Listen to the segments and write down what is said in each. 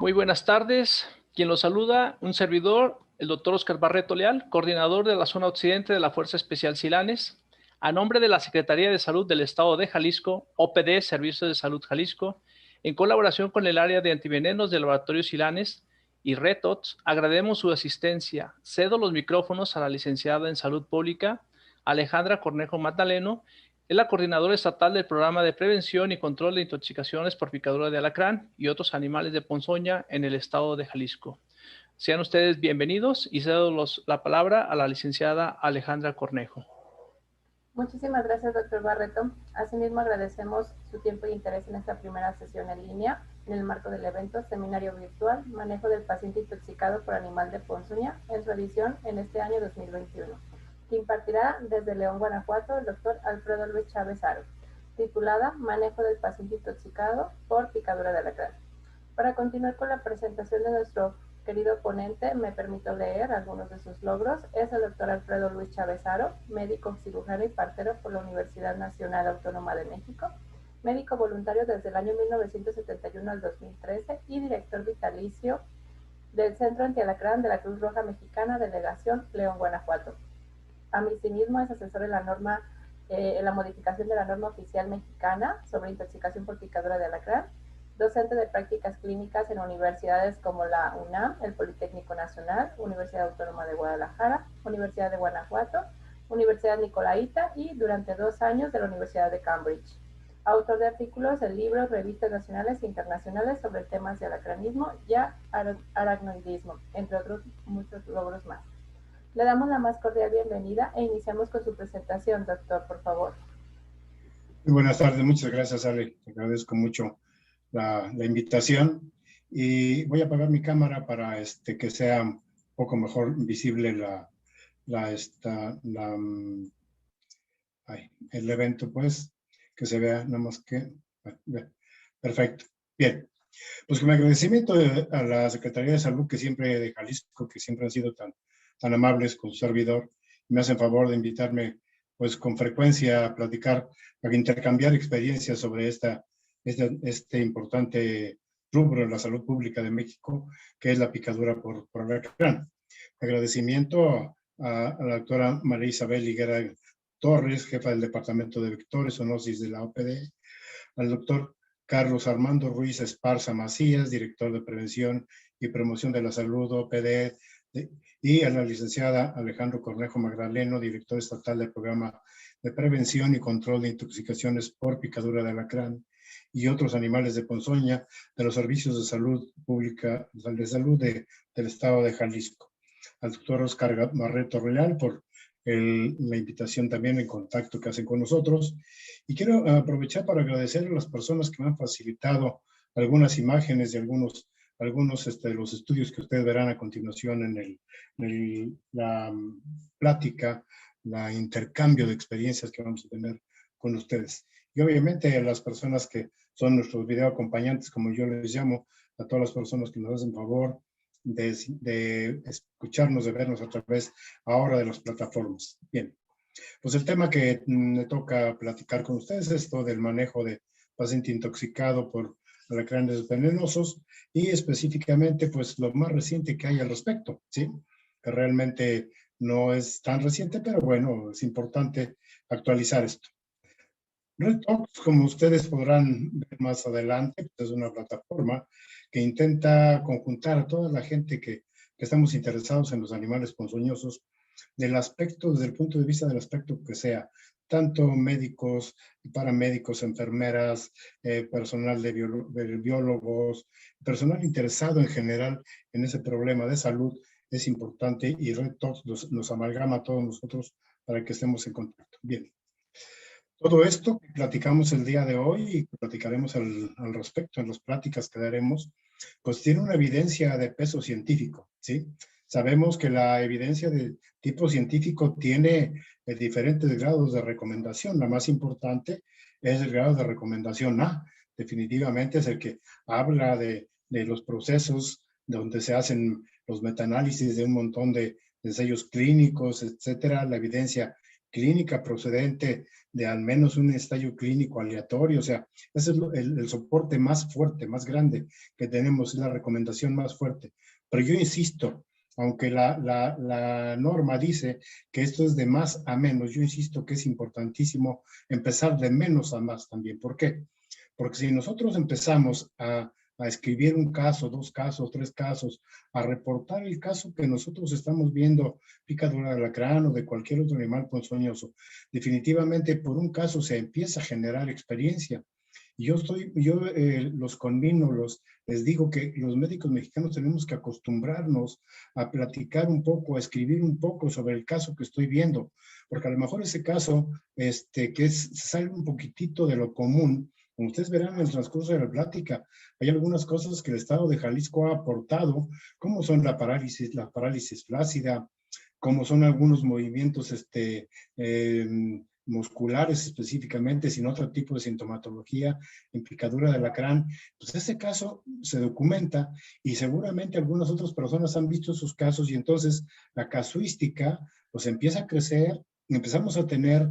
Muy buenas tardes. Quien los saluda, un servidor, el doctor Oscar Barreto Leal, coordinador de la zona occidente de la Fuerza Especial Silanes. A nombre de la Secretaría de Salud del Estado de Jalisco, OPD, Servicios de Salud Jalisco, en colaboración con el área de antivenenos del Laboratorio Silanes y RETOTS, agradecemos su asistencia. Cedo los micrófonos a la licenciada en Salud Pública, Alejandra Cornejo Magdaleno, es la coordinadora estatal del Programa de Prevención y Control de Intoxicaciones por Picadura de Alacrán y otros animales de ponzoña en el estado de Jalisco. Sean ustedes bienvenidos y cedo la palabra a la licenciada Alejandra Cornejo. Muchísimas gracias, doctor Barreto. Asimismo, agradecemos su tiempo y interés en esta primera sesión en línea en el marco del evento Seminario Virtual Manejo del Paciente Intoxicado por Animal de Ponzoña en su edición en este año 2021. Que impartirá desde León, Guanajuato, el doctor Alfredo Luis Chávez Aro, titulada Manejo del paciente intoxicado por picadura de alacrán. Para continuar con la presentación de nuestro querido ponente, me permito leer algunos de sus logros. Es el doctor Alfredo Luis Chávez Aro, médico, cirujano y partero por la Universidad Nacional Autónoma de México, médico voluntario desde el año 1971 al 2013 y director vitalicio del Centro Antialacrán de la Cruz Roja Mexicana, Delegación León, Guanajuato. Asimismo, es asesor en la modificación de la norma oficial mexicana sobre intoxicación por picadura de alacrán, docente de prácticas clínicas en universidades como la UNAM, el Politécnico Nacional, Universidad Autónoma de Guadalajara, Universidad de Guanajuato, Universidad Nicolaita y durante 2 años de la Universidad de Cambridge. Autor de artículos en libros, revistas nacionales e internacionales sobre temas de alacranismo y aracnoidismo, entre otros muchos logros más. Le damos la más cordial bienvenida e iniciamos con su presentación, doctor, por favor. Muy buenas tardes, muchas gracias, Ale. Te agradezco mucho la invitación y voy a apagar mi cámara para que sea un poco mejor visible el evento, pues, que se vea nada más que... Perfecto. Bien. Pues con agradecimiento a la Secretaría de Salud de Jalisco, que siempre han sido tan amables con su servidor, me hacen favor de invitarme pues con frecuencia a platicar, a intercambiar experiencias sobre este importante rubro en la salud pública de México, que es la picadura por alacrán. Agradecimiento a la doctora María Isabel Higuera Torres, jefa del Departamento de Vectores Zoonosis de la OPD, al doctor Carlos Armando Ruiz Esparza Macías, director de Prevención y Promoción de la Salud OPD, y a la licenciada Alejandra Cornejo Magdaleno, director estatal del Programa de Prevención y Control de Intoxicaciones por Picadura de Alacrán y otros animales de ponzoña de los Servicios de Salud Pública del Estado de Jalisco. Al doctor Oscar Barreto Leal por la invitación también, el contacto que hacen con nosotros. Y quiero aprovechar para agradecer a las personas que me han facilitado algunas imágenes de algunos de los estudios que ustedes verán a continuación en la plática, la intercambio de experiencias que vamos a tener con ustedes. Y obviamente a las personas que son nuestros video acompañantes, como yo les llamo, a todas las personas que nos hacen favor de escucharnos, de vernos a través ahora de las plataformas. Bien, pues el tema que me toca platicar con ustedes es esto del manejo de paciente intoxicado por alacranes venenosos y específicamente pues lo más reciente que hay al respecto, ¿sí? Que realmente no es tan reciente, pero bueno, es importante actualizar esto. RETOTS, como ustedes podrán ver más adelante, pues es una plataforma que intenta conjuntar a toda la gente que estamos interesados en los animales ponzoñosos del aspecto, desde el punto de vista del aspecto que sea, tanto médicos, paramédicos, enfermeras, personal de biólogos, personal interesado en general en ese problema de salud, es importante y RETOTS nos amalgama a todos nosotros para que estemos en contacto. Bien. Todo esto que platicamos el día de hoy y que platicaremos al respecto en las pláticas que daremos, pues tiene una evidencia de peso científico, ¿sí? Sabemos que la evidencia de tipo científico tiene diferentes grados de recomendación. La más importante es el grado de recomendación A. Definitivamente es el que habla de los procesos donde se hacen los metaanálisis de un montón de ensayos clínicos, etcétera, la evidencia clínica procedente de al menos un ensayo clínico aleatorio. O sea, ese es el soporte más fuerte, más grande que tenemos, es la recomendación más fuerte. Pero yo insisto, aunque la norma dice que esto es de más a menos, yo insisto que es importantísimo empezar de menos a más también. ¿Por qué? Porque si nosotros empezamos a escribir un caso, 2 casos, 3 casos, a reportar el caso que nosotros estamos viendo, picadura de alacrán o de cualquier otro animal ponzoñoso, definitivamente por un caso se empieza a generar experiencia. Y yo los conmino, les digo que los médicos mexicanos tenemos que acostumbrarnos a platicar un poco, a escribir un poco sobre el caso que estoy viendo, porque a lo mejor ese caso, que sale un poquitito de lo común. Como ustedes verán en el transcurso de la plática, hay algunas cosas que el Estado de Jalisco ha aportado, como son la parálisis flácida, como son algunos movimientos musculares específicamente, sin otro tipo de sintomatología, en picadura de alacrán. Pues ese caso se documenta y seguramente algunas otras personas han visto esos casos y entonces la casuística pues empieza a crecer, empezamos a tener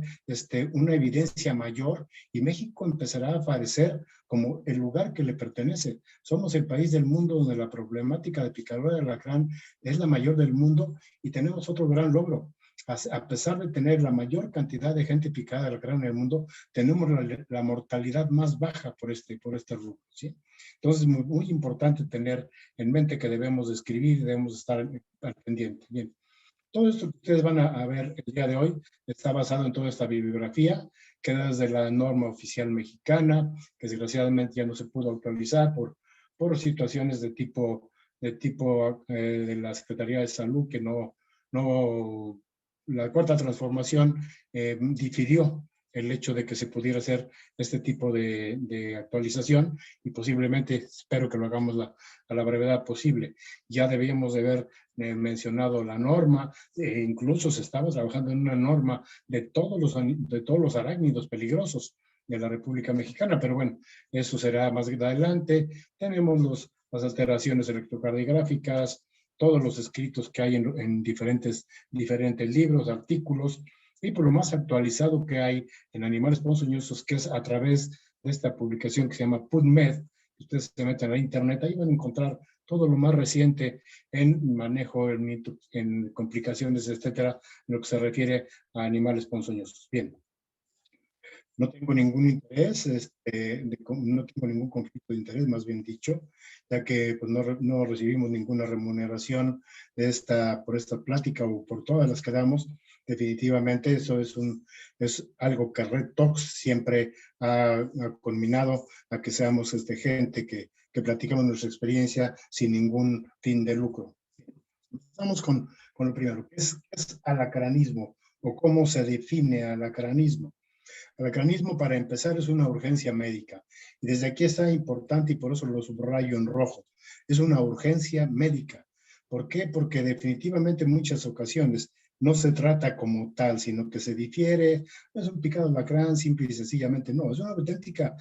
una evidencia mayor y México empezará a aparecer como el lugar que le pertenece. Somos el país del mundo donde la problemática de picadura de alacrán es la mayor del mundo y tenemos otro gran logro. A pesar de tener la mayor cantidad de gente picada de alacrán en el mundo, tenemos la mortalidad más baja por este rubro, ¿sí? Entonces, es muy, muy importante tener en mente que debemos escribir, debemos estar al pendiente. Bien. Todo esto que ustedes van a ver el día de hoy está basado en toda esta bibliografía, que desde la norma oficial mexicana, que desgraciadamente ya no se pudo actualizar por situaciones de tipo de la Secretaría de Salud, que la cuarta transformación difirió el hecho de que se pudiera hacer este tipo de actualización y posiblemente espero que lo hagamos a la brevedad posible. Ya debíamos de haber mencionado la norma, incluso se estaba trabajando en una norma de todos los arácnidos peligrosos de la República Mexicana, pero bueno, eso será más adelante. Tenemos las alteraciones electrocardiográficas, todos los escritos que hay en diferentes libros, artículos, y por lo más actualizado que hay en animales ponzoñosos, que es a través de esta publicación que se llama PubMed. Ustedes se meten a internet, ahí van a encontrar todo lo más reciente en manejo, en complicaciones, etcétera, en lo que se refiere a animales ponzoñosos. Bien. No tengo ningún interés, no tengo ningún conflicto de interés, más bien dicho, ya que pues, no recibimos ninguna remuneración por esta plática o por todas las que damos. Definitivamente eso es algo que Red Talks siempre ha culminado a que seamos gente que platicamos nuestra experiencia sin ningún fin de lucro. Empezamos con lo primero. ¿Qué es alacranismo o cómo se define alacranismo? Alacranismo, para empezar, es una urgencia médica. Y desde aquí está importante y por eso lo subrayo en rojo. Es una urgencia médica. ¿Por qué? Porque definitivamente en muchas ocasiones no se trata como tal, sino que se difiere, no es un picado de alacrán, simple y sencillamente no. Es una auténtica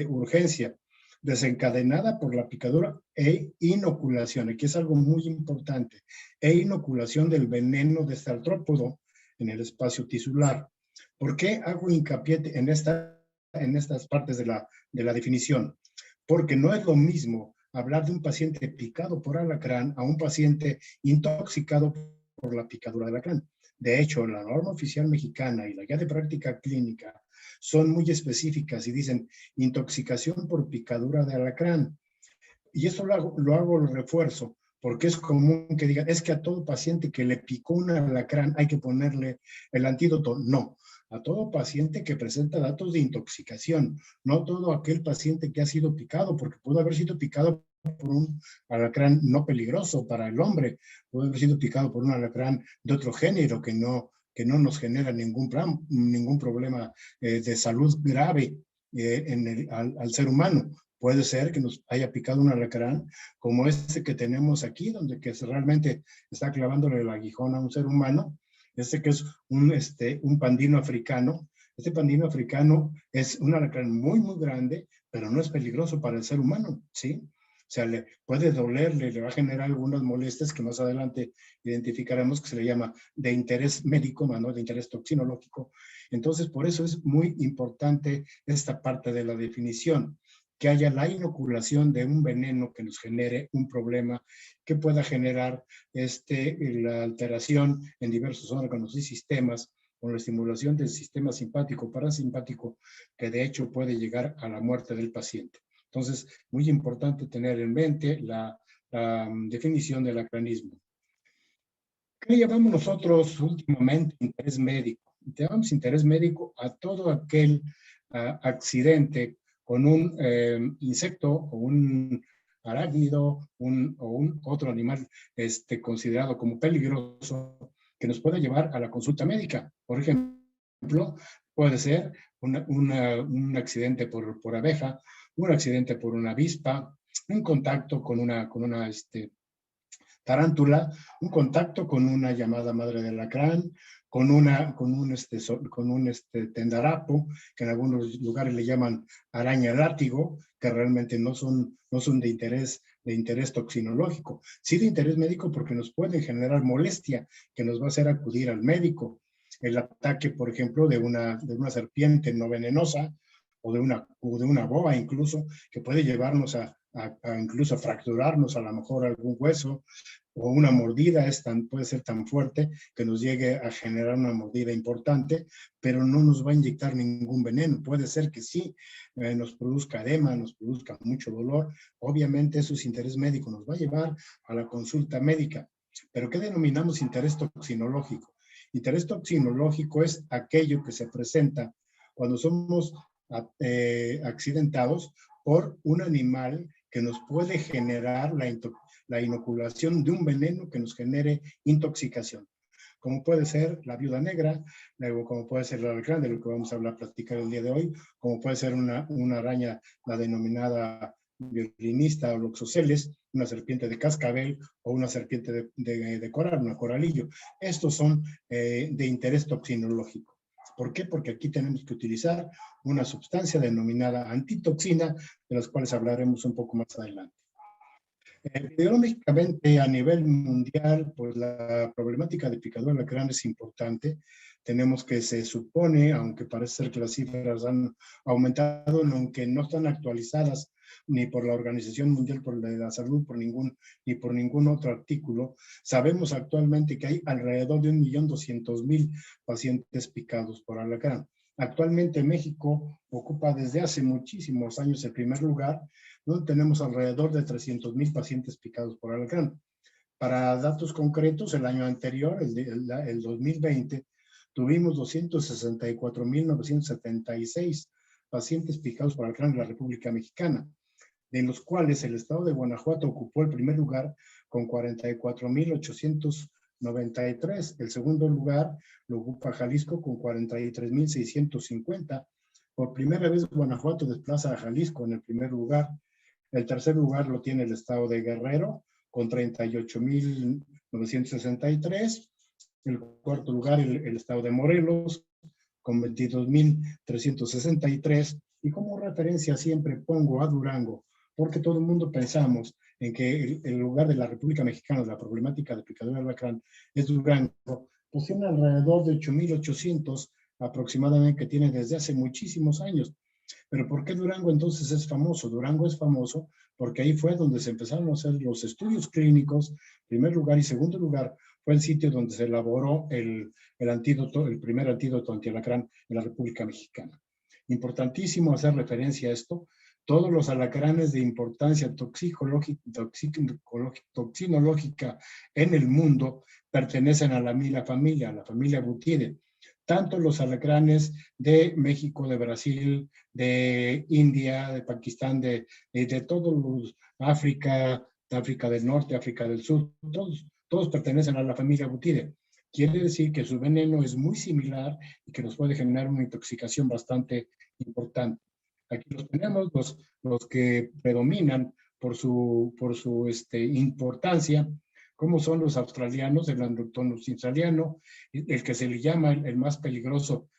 urgencia desencadenada por la picadura e inoculación, aquí es algo muy importante, e inoculación del veneno de este artrópodo en el espacio tisular. ¿Por qué hago hincapié en estas partes de la definición? Porque no es lo mismo hablar de un paciente picado por alacrán a un paciente intoxicado por la picadura de alacrán. De hecho, la norma oficial mexicana y la guía de práctica clínica son muy específicas y dicen intoxicación por picadura de alacrán. Y eso lo refuerzo, porque es común que digan, es que a todo paciente que le picó un alacrán hay que ponerle el antídoto. No, a todo paciente que presenta datos de intoxicación, no todo aquel paciente que ha sido picado, porque pudo haber sido picado por un alacrán no peligroso para el hombre, puede haber sido picado por un alacrán de otro género que no nos genera ningún problema de salud grave al ser humano. Puede ser que nos haya picado un alacrán como este que tenemos aquí, donde que realmente está clavándole el aguijón a un ser humano, que es un pandino africano. Este pandino africano es un alacrán muy, muy grande, pero no es peligroso para el ser humano, ¿sí? sea, le puede dolerle, le va a generar algunas molestias que más adelante identificaremos, que se le llama de interés médico, no de interés toxinológico. Entonces, por eso es muy importante esta parte de la definición, que haya la inoculación de un veneno que nos genere un problema que pueda generar la alteración en diversos órganos y sistemas, con la estimulación del sistema simpático parasimpático, que de hecho puede llegar a la muerte del paciente. Entonces, muy importante tener en mente la definición del acranismo. ¿Qué llamamos nosotros últimamente interés médico? Llamamos interés médico a todo aquel accidente con un insecto o un arácnido o un otro animal considerado como peligroso que nos puede llevar a la consulta médica. Por ejemplo, puede ser un accidente por abeja, un accidente por una avispa, un contacto con una tarántula, un contacto con una llamada madre del alacrán, con un tendarapo, que en algunos lugares le llaman araña látigo, que realmente no son de interés toxinológico, sí de interés médico porque nos pueden generar molestia que nos va a hacer acudir al médico. El ataque, por ejemplo, de una serpiente no venenosa o de una boa incluso, que puede llevarnos a incluso fracturarnos a lo mejor algún hueso, o una mordida puede ser tan fuerte que nos llegue a generar una mordida importante, pero no nos va a inyectar ningún veneno. Puede ser que sí nos produzca edema, nos produzca mucho dolor. Obviamente eso es interés médico, nos va a llevar a la consulta médica. ¿Pero qué denominamos interés toxinológico? Interés toxinológico es aquello que se presenta cuando somos accidentados por un animal que nos puede generar la inoculación de un veneno que nos genere intoxicación, como puede ser la viuda negra, luego como puede ser el alacrán, de lo que vamos a platicar el día de hoy, como puede ser una araña, la denominada violinista o loxoceles, una serpiente de cascabel o una serpiente de coral, una coralillo. Estos son de interés toxinológico. ¿Por qué? Porque aquí tenemos que utilizar una sustancia denominada antitoxina, de las cuales hablaremos un poco más adelante. Epidemiológicamente, a nivel mundial, pues la problemática de picadura de alacrán es importante. Tenemos que se supone, aunque parece ser que las cifras han aumentado, aunque no están actualizadas ni por la Organización Mundial de la Salud, ni por ningún otro artículo, sabemos actualmente que hay alrededor de 1.200.000 pacientes picados por alacrán. Actualmente México ocupa desde hace muchísimos años el primer lugar, donde tenemos alrededor de 300.000 pacientes picados por alacrán. Para datos concretos, el año anterior, el 2020, tuvimos 264.976 pacientes picados por alacrán en la República Mexicana, de los cuales el estado de Guanajuato ocupó el primer lugar con 44.893. El segundo lugar lo ocupa Jalisco con 43.650. Por primera vez Guanajuato desplaza a Jalisco en el primer lugar. El tercer lugar lo tiene el estado de Guerrero con 38.963. El cuarto lugar el estado de Morelos con 22.363. Y como referencia siempre pongo a Durango, porque todo el mundo pensamos en que el lugar de la República Mexicana de la problemática de picadura de alacrán es Durango, pues tiene alrededor de 8.800 aproximadamente que tiene desde hace muchísimos años. Pero ¿por qué Durango entonces es famoso? Durango es famoso porque ahí fue donde se empezaron a hacer los estudios clínicos, primer lugar, y segundo lugar fue el sitio donde se elaboró el primer antídoto antialacrán en la República Mexicana. Importantísimo hacer referencia a esto. Todos los alacranes de importancia toxinológica en el mundo pertenecen a la misma familia, a la familia Buthidae. Tanto los alacranes de México, de Brasil, de India, de Pakistán, de todos los África del Norte, África del Sur, todos pertenecen a la familia Buthidae. Quiere decir que su veneno es muy similar y que nos puede generar una intoxicación bastante importante. Aquí los tenemos, los que predominan por su importancia, como son los australianos, el Androctonus australiano, el que se le llama el más peligroso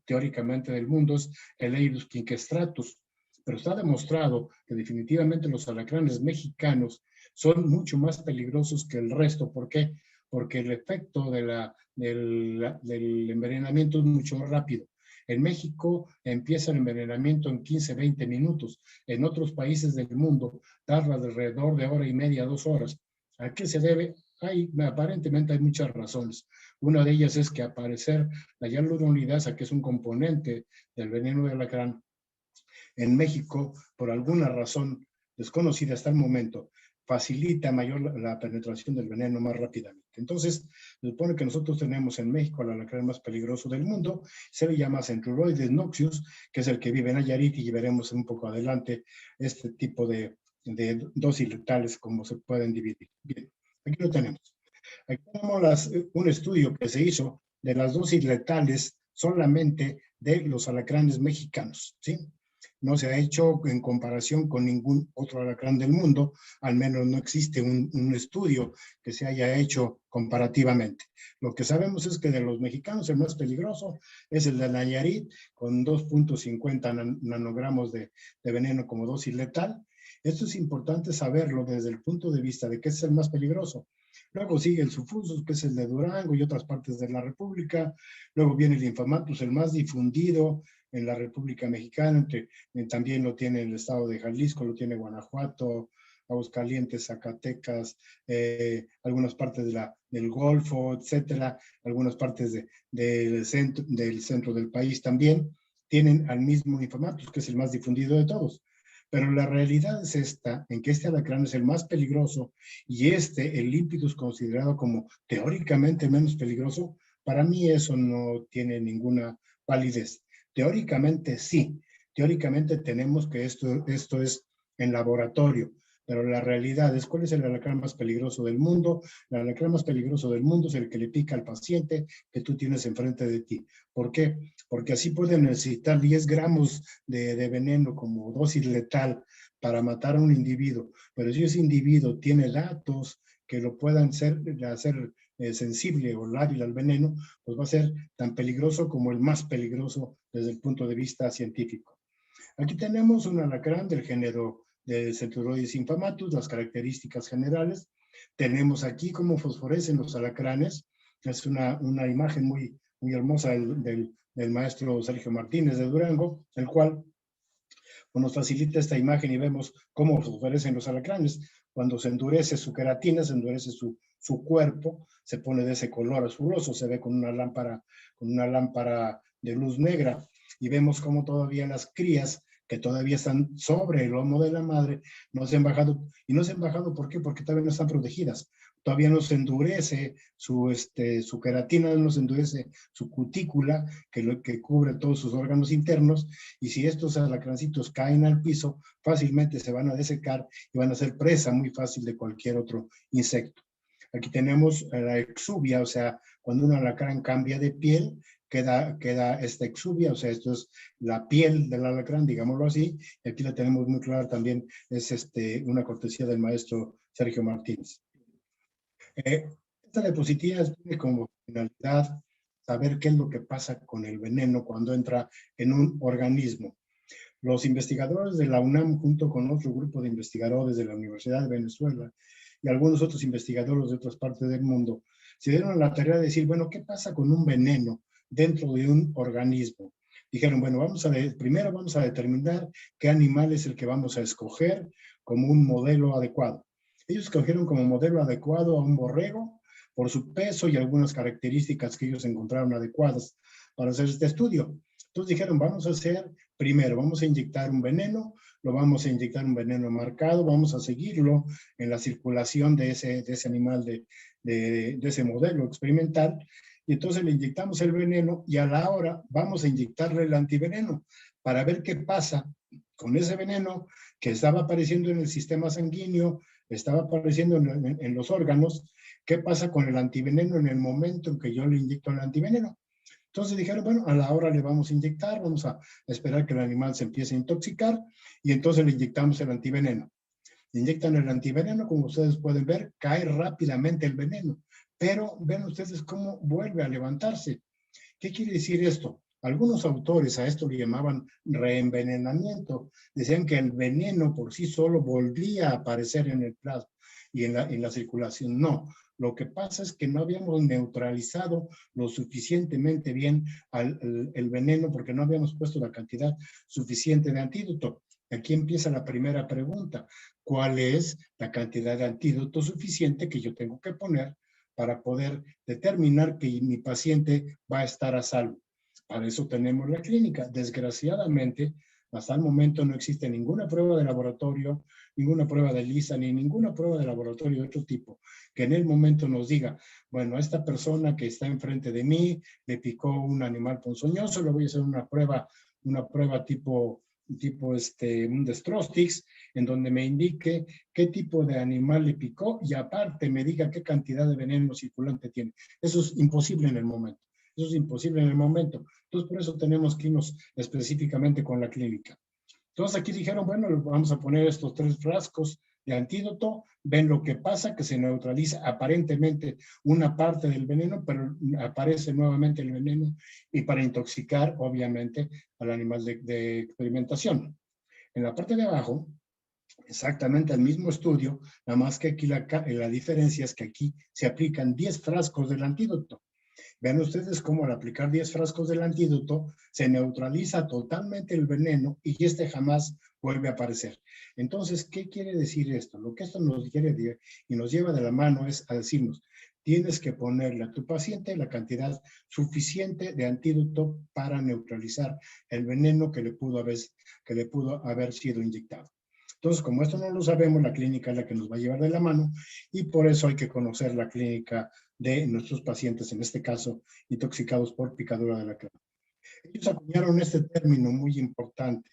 teóricamente del mundo es el Eidus quinquestratus. pero está demostrado que definitivamente los alacranes mexicanos son mucho más peligrosos que el resto. ¿Por qué? Porque el efecto del envenenamiento es mucho más rápido. En México empieza el envenenamiento en 15, 20 minutos. En otros países del mundo tarda alrededor de hora y media, 2 horas. ¿A qué se debe? Aparentemente hay muchas razones. Una de ellas es que al parecer la hialuronidasa, que es un componente del veneno de alacrán, en México, por alguna razón desconocida hasta el momento, facilita mayor la penetración del veneno más rápidamente. Entonces, se supone que nosotros tenemos en México el alacrán más peligroso del mundo, se le llama Centruroides noxius, que es el que vive en Nayarit, y veremos un poco adelante este tipo de dosis letales, como se pueden dividir. Bien, aquí lo tenemos. Aquí tenemos un estudio que se hizo de las dosis letales solamente de los alacranes mexicanos, ¿sí? No se ha hecho en comparación con ningún otro alacrán del mundo, al menos no existe un estudio que se haya hecho comparativamente. Lo que sabemos es que de los mexicanos el más peligroso es el de Nayarit, con 2.50 nanogramos de veneno como dosis letal. Esto es importante saberlo desde el punto de vista de que es el más peligroso. Luego sigue el sulfusus, que es el de Durango y otras partes de la República. Luego viene el infamatus, el más difundido en la República Mexicana. También lo tiene el estado de Jalisco, lo tiene Guanajuato, Aguascalientes, Zacatecas, algunas partes del Golfo, etcétera. Algunas partes del centro del país también tienen al mismo infamatus, que es el más difundido de todos. Pero la realidad es esta, en que este alacrán es el más peligroso y el límpido, considerado como teóricamente menos peligroso. Para mí eso no tiene ninguna validez. Teóricamente sí, teóricamente tenemos que esto es en laboratorio, pero la realidad es, ¿cuál es el alacrán más peligroso del mundo? El alacrán más peligroso del mundo es el que le pica al paciente que tú tienes enfrente de ti. ¿Por qué? Porque así pueden necesitar 10 gramos de veneno como dosis letal para matar a un individuo, pero si ese individuo tiene datos que lo puedan hacer sensible o lábil al veneno, pues va a ser tan peligroso como el más peligroso desde el punto de vista científico. Aquí tenemos un alacrán del género de Centruroides infamatus, las características generales. Tenemos aquí cómo fosforecen los alacranes. Es una imagen muy hermosa del maestro Sergio Martínez de Durango, el cual nos facilita esta imagen y vemos cómo fosforecen los alacranes. Cuando se endurece su queratina, se endurece su cuerpo, se pone de ese color azuloso, se ve con una lámpara de luz negra, y vemos cómo todavía las crías que todavía están sobre el lomo de la madre no se han bajado. ¿Y no se han bajado por qué? Porque todavía no están protegidas. Todavía no se endurece su queratina, no se endurece su cutícula que cubre todos sus órganos internos, y si estos alacrancitos caen al piso, fácilmente se van a desecar y van a ser presa muy fácil de cualquier otro insecto. Aquí tenemos la exuvia, o sea, cuando un alacrán cambia de piel, queda esta exuvia, o sea, esto es la piel del alacrán, digámoslo así. Y aquí la tenemos muy clara también, es una cortesía del maestro Sergio Martínez. Esta diapositiva tiene como finalidad saber qué es lo que pasa con el veneno cuando entra en un organismo. Los investigadores de la UNAM, junto con otro grupo de investigadores de la Universidad de Venezuela y algunos otros investigadores de otras partes del mundo, se dieron a la tarea de decir, bueno, ¿qué pasa con un veneno dentro de un organismo? Dijeron, bueno, primero vamos a determinar qué animal es el que vamos a escoger como un modelo adecuado. Ellos escogieron como modelo adecuado a un borrego por su peso y algunas características que ellos encontraron adecuadas para hacer este estudio. Entonces dijeron, primero vamos a inyectar un veneno, lo vamos a inyectar un veneno marcado, vamos a seguirlo en la circulación de ese animal, de ese modelo experimental, y entonces le inyectamos el veneno y a la hora vamos a inyectarle el antiveneno para ver qué pasa con ese veneno que estaba apareciendo en el sistema sanguíneo, estaba apareciendo en los órganos. ¿Qué pasa con el antiveneno en el momento en que yo le inyecto el antiveneno? Entonces dijeron, bueno, a la hora le vamos a inyectar, vamos a esperar que el animal se empiece a intoxicar, y entonces le inyectamos el antiveneno. Le inyectan el antiveneno, como ustedes pueden ver, cae rápidamente el veneno, pero ven ustedes cómo vuelve a levantarse. ¿Qué quiere decir esto? Algunos autores a esto le llamaban reenvenenamiento. Decían que el veneno por sí solo volvía a aparecer en el plasma y en la circulación. No, lo que pasa es que no habíamos neutralizado lo suficientemente bien el veneno porque no habíamos puesto la cantidad suficiente de antídoto. Aquí empieza la primera pregunta. ¿Cuál es la cantidad de antídoto suficiente que yo tengo que poner para poder determinar que mi paciente va a estar a salvo? Para eso tenemos la clínica. Desgraciadamente, hasta el momento no existe ninguna prueba de laboratorio, ninguna prueba de ELISA, ni ninguna prueba de laboratorio de otro tipo, que en el momento nos diga, bueno, a esta persona que está enfrente de mí le picó un animal ponzoñoso, le voy a hacer una prueba tipo un destrostix, en donde me indique qué tipo de animal le picó y aparte me diga qué cantidad de veneno circulante tiene. Eso es imposible en el momento. Eso es imposible en el momento. Entonces, por eso tenemos que irnos específicamente con la clínica. Entonces, aquí dijeron, bueno, vamos a poner estos 3 frascos de antídoto, ven lo que pasa, que se neutraliza aparentemente una parte del veneno, pero aparece nuevamente el veneno y para intoxicar, obviamente, al animal de experimentación. En la parte de abajo, exactamente el mismo estudio, nada más que aquí la diferencia es que aquí se aplican 10 frascos del antídoto. Vean ustedes cómo al aplicar 10 frascos del antídoto se neutraliza totalmente el veneno y este jamás vuelve a aparecer. Entonces, ¿qué quiere decir esto? Lo que esto nos quiere decir y nos lleva de la mano es a decirnos, tienes que ponerle a tu paciente la cantidad suficiente de antídoto para neutralizar el veneno que le pudo haber sido inyectado. Entonces, como esto no lo sabemos, la clínica es la que nos va a llevar de la mano y por eso hay que conocer la clínica de nuestros pacientes, en este caso, intoxicados por picadura de alacrán. Ellos acuñaron este término muy importante.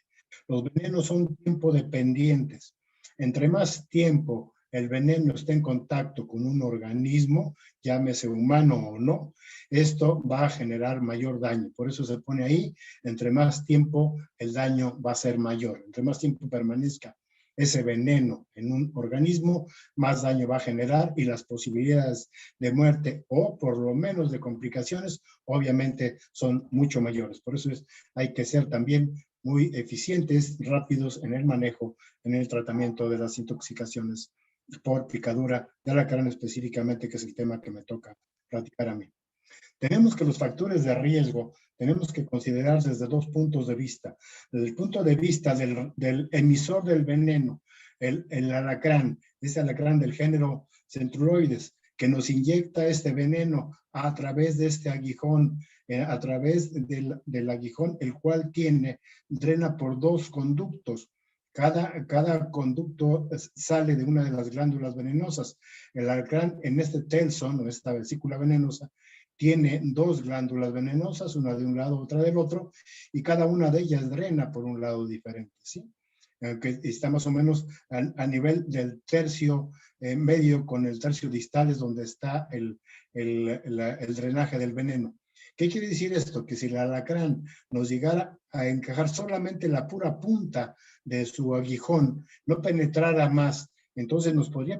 Los venenos son tiempo dependientes. Entre más tiempo el veneno esté en contacto con un organismo, llámese humano o no, esto va a generar mayor daño. Por eso se pone ahí, entre más tiempo el daño va a ser mayor. Entre más tiempo permanezca ese veneno en un organismo, más daño va a generar y las posibilidades de muerte o por lo menos de complicaciones obviamente son mucho mayores. Por eso hay que ser también muy eficientes, rápidos en el manejo, en el tratamiento de las intoxicaciones por picadura de alacrán específicamente, que es el tema que me toca platicar a mí. Tenemos que los factores de riesgo tenemos que considerar desde 2 puntos de vista. Desde el punto de vista del emisor del veneno, el alacrán, ese alacrán del género Centruroides, que nos inyecta este veneno a través de este aguijón, a través del aguijón, el cual drena por 2 conductos. Cada conducto sale de una de las glándulas venenosas. El alacrán en este telson, o esta vesícula venenosa, tiene 2 glándulas venenosas, una de un lado, otra del otro, y cada una de ellas drena por un lado diferente, ¿sí? Que está más o menos a nivel del tercio medio con el tercio distal, es donde está el drenaje del veneno. ¿Qué quiere decir esto? Que si el alacrán nos llegara a encajar solamente la pura punta de su aguijón, no penetrara más, entonces nos podría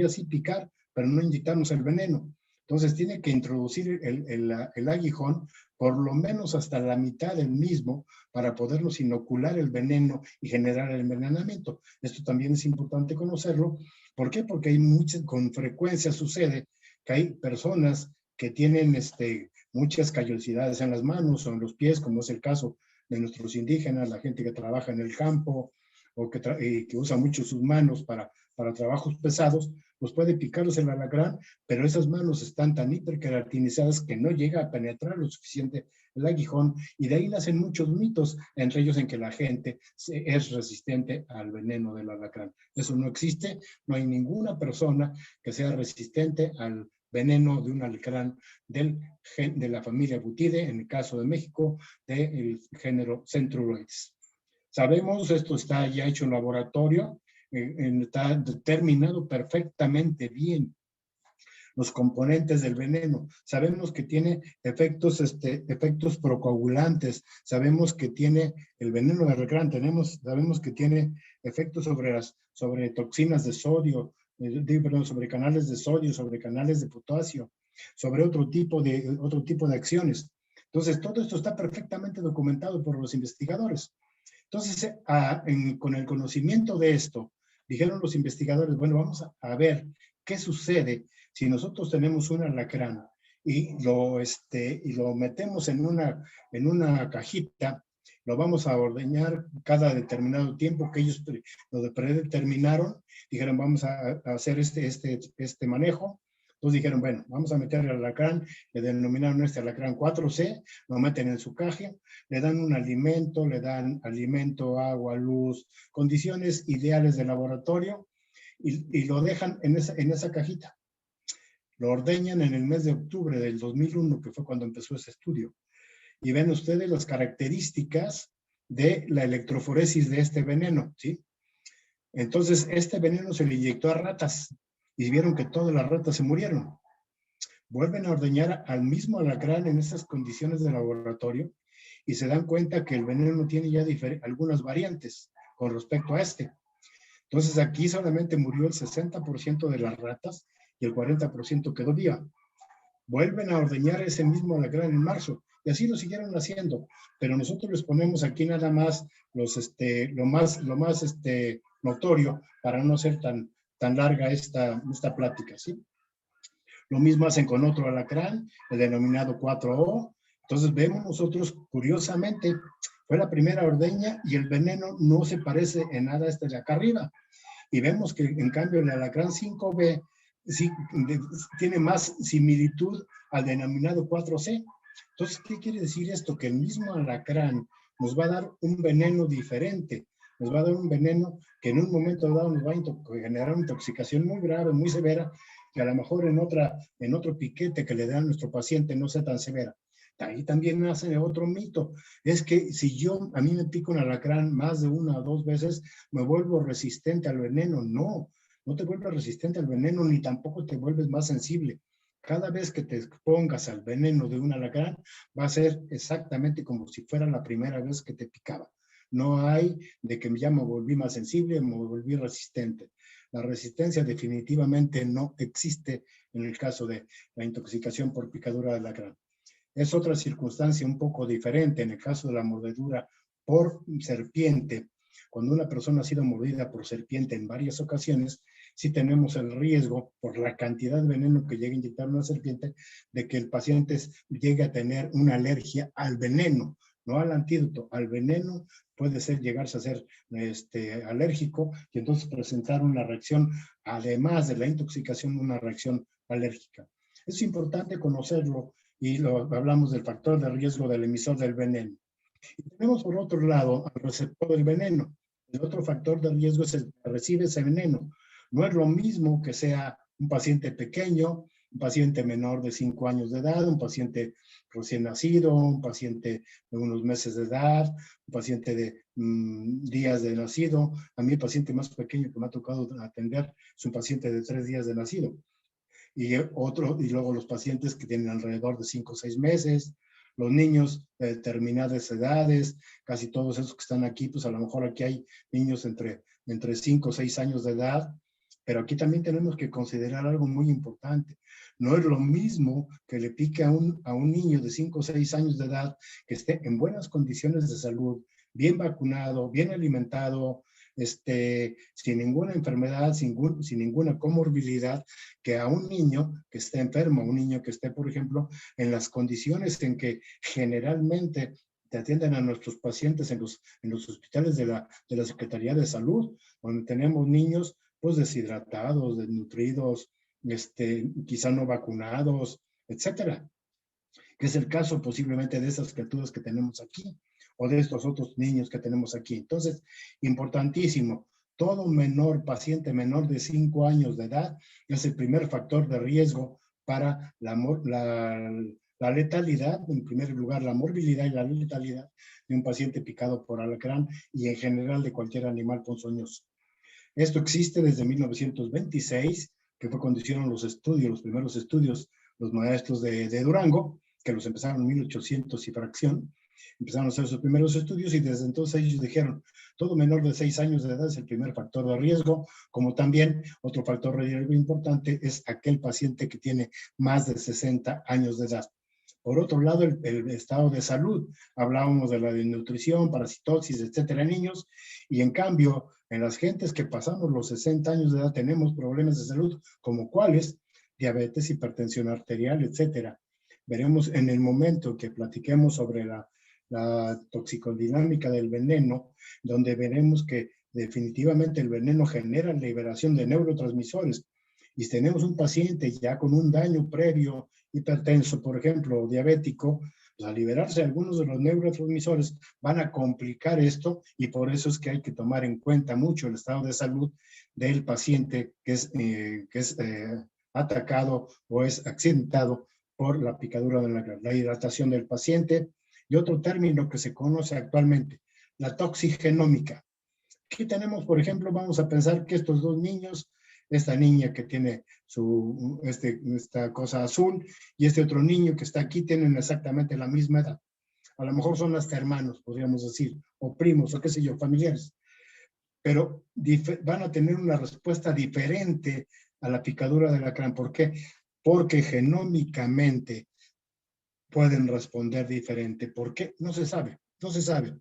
así picar, pero no inyectarnos el veneno. Entonces tiene que introducir el aguijón por lo menos hasta la mitad del mismo para podernos inocular el veneno y generar el envenenamiento. Esto también es importante conocerlo. ¿Por qué? Porque con frecuencia sucede que hay personas que tienen muchas callosidades en las manos o en los pies, como es el caso de nuestros indígenas, la gente que trabaja en el campo o que usa mucho sus manos para trabajos pesados, pues puede picarlos el alacrán, pero esas manos están tan hiperqueratinizadas que no llega a penetrar lo suficiente el aguijón, y de ahí nacen muchos mitos, entre ellos en que la gente es resistente al veneno del alacrán. Eso no existe, no hay ninguna persona que sea resistente al veneno de un alacrán de la familia Butide, en el caso de México, del género Centruroides. Sabemos, esto está ya hecho en laboratorio, está determinado perfectamente bien los componentes del veneno. Sabemos que tiene efectos procoagulantes, sabemos que tiene el veneno de alacrán, sabemos que tiene efectos sobre toxinas de sodio, sobre canales de sodio, sobre canales de potasio, sobre otro tipo de acciones. Entonces, todo esto está perfectamente documentado por los investigadores. Entonces, con el conocimiento de esto, dijeron los investigadores, bueno, vamos a ver qué sucede si nosotros tenemos un alacrán y lo metemos en una cajita, lo vamos a ordeñar cada determinado tiempo que ellos lo predeterminaron, dijeron, vamos a hacer este manejo. Entonces dijeron, bueno, vamos a meter el alacrán, le denominaron alacrán 4C, lo meten en su caja, le dan un alimento, agua, luz, condiciones ideales de laboratorio y lo dejan en esa cajita. Lo ordeñan en el mes de octubre del 2001, que fue cuando empezó ese estudio. Y ven ustedes las características de la electroforesis de este veneno, ¿sí? Entonces, este veneno se le inyectó a ratas y vieron que todas las ratas se murieron. Vuelven a ordeñar al mismo alacrán en esas condiciones de laboratorio y se dan cuenta que el veneno tiene ya algunas variantes con respecto a este. Entonces, aquí solamente murió el 60% de las ratas y el 40% quedó viva. Vuelven a ordeñar ese mismo alacrán en marzo y así lo siguieron haciendo, pero nosotros les ponemos aquí nada más lo más notorio para no ser tan larga esta plática, ¿sí? Lo mismo hacen con otro alacrán, el denominado 4O. Entonces vemos nosotros, curiosamente, fue la primera ordeña y el veneno no se parece en nada a este de acá arriba. Y vemos que en cambio el alacrán 5B sí, tiene más similitud al denominado 4C. Entonces, ¿qué quiere decir esto? Que el mismo alacrán nos va a dar un veneno diferente, nos va a dar un veneno que en un momento dado nos va a generar una intoxicación muy grave, muy severa, que a lo mejor en otro piquete que le da a nuestro paciente no sea tan severa. Ahí también nace otro mito, es que si a mí me pica un alacrán más de 1 o 2 veces, me vuelvo resistente al veneno. No te vuelves resistente al veneno, ni tampoco te vuelves más sensible. Cada vez que te expongas al veneno de un alacrán, va a ser exactamente como si fuera la primera vez que te picaba. No hay de que ya me volví más sensible, me volví resistente. La resistencia definitivamente no existe en el caso de la intoxicación por picadura de alacrán. Es otra circunstancia un poco diferente en el caso de la mordedura por serpiente. Cuando una persona ha sido mordida por serpiente en varias ocasiones, sí tenemos el riesgo, por la cantidad de veneno que llega a inyectar una serpiente, de que el paciente llegue a tener una alergia al veneno, no al antídoto, al veneno. Puede llegarse a ser alérgico y entonces presentar una reacción, además de la intoxicación, una reacción alérgica. Es importante conocerlo y hablamos del factor de riesgo del emisor del veneno. Y tenemos por otro lado al receptor del veneno. El otro factor de riesgo es el que recibe ese veneno. No es lo mismo que sea un paciente pequeño, un paciente menor de 5 años de edad, un paciente recién nacido, un paciente de unos meses de edad, un paciente de días de nacido. A mí el paciente más pequeño que me ha tocado atender es un paciente de 3 días de nacido. Y luego los pacientes que tienen alrededor de 5 o 6 meses, los niños de determinadas edades, casi todos esos que están aquí, pues a lo mejor aquí hay niños entre 5 o 6 años de edad, pero aquí también tenemos que considerar algo muy importante. No es lo mismo que le pique a un niño de 5 o 6 años de edad que esté en buenas condiciones de salud, bien vacunado, bien alimentado, sin ninguna enfermedad, sin ninguna comorbilidad, que a un niño que esté enfermo, un niño que esté, por ejemplo, en las condiciones en que generalmente te atienden a nuestros pacientes en los hospitales de la Secretaría de Salud, donde tenemos niños pues deshidratados, desnutridos, quizá no vacunados, etcétera, que es el caso posiblemente de esas criaturas que tenemos aquí o de estos otros niños que tenemos aquí. Entonces, importantísimo, todo paciente menor de 5 años de edad es el primer factor de riesgo para la letalidad, en primer lugar, la morbilidad y la letalidad de un paciente picado por alacrán y en general de cualquier animal ponzoñoso. Esto existe desde 1926, que fue cuando hicieron los primeros estudios, los maestros de Durango, que los empezaron en 1800 y fracción. Empezaron a hacer sus primeros estudios y desde entonces ellos dijeron, todo menor de 6 años de edad es el primer factor de riesgo, como también otro factor de riesgo importante es aquel paciente que tiene más de 60 años de edad. Por otro lado, el estado de salud. Hablábamos de la desnutrición, parasitosis, etcétera, en niños, y en cambio, en las gentes que pasamos los 60 años de edad tenemos problemas de salud, como cuáles, diabetes, hipertensión arterial, etcétera. Veremos en el momento que platiquemos sobre la toxicodinámica del veneno, donde veremos que definitivamente el veneno genera liberación de neurotransmisores. Y si tenemos un paciente ya con un daño previo, hipertenso, por ejemplo, o diabético, pues al liberarse algunos de los neurotransmisores van a complicar esto, y por eso es que hay que tomar en cuenta mucho el estado de salud del paciente que es atacado o es accidentado por la picadura de la hidratación del paciente. Y otro término que se conoce actualmente, la toxigenómica. Aquí tenemos, por ejemplo, vamos a pensar que estos dos niños, esta niña que tiene esta cosa azul y este otro niño que está aquí, tienen exactamente la misma edad. A lo mejor son hasta hermanos, podríamos decir, o primos, o qué sé yo, familiares. Pero van a tener una respuesta diferente a la picadura del alacrán. ¿Por qué? Porque genómicamente pueden responder diferente. ¿Por qué? No se sabe, no se sabe.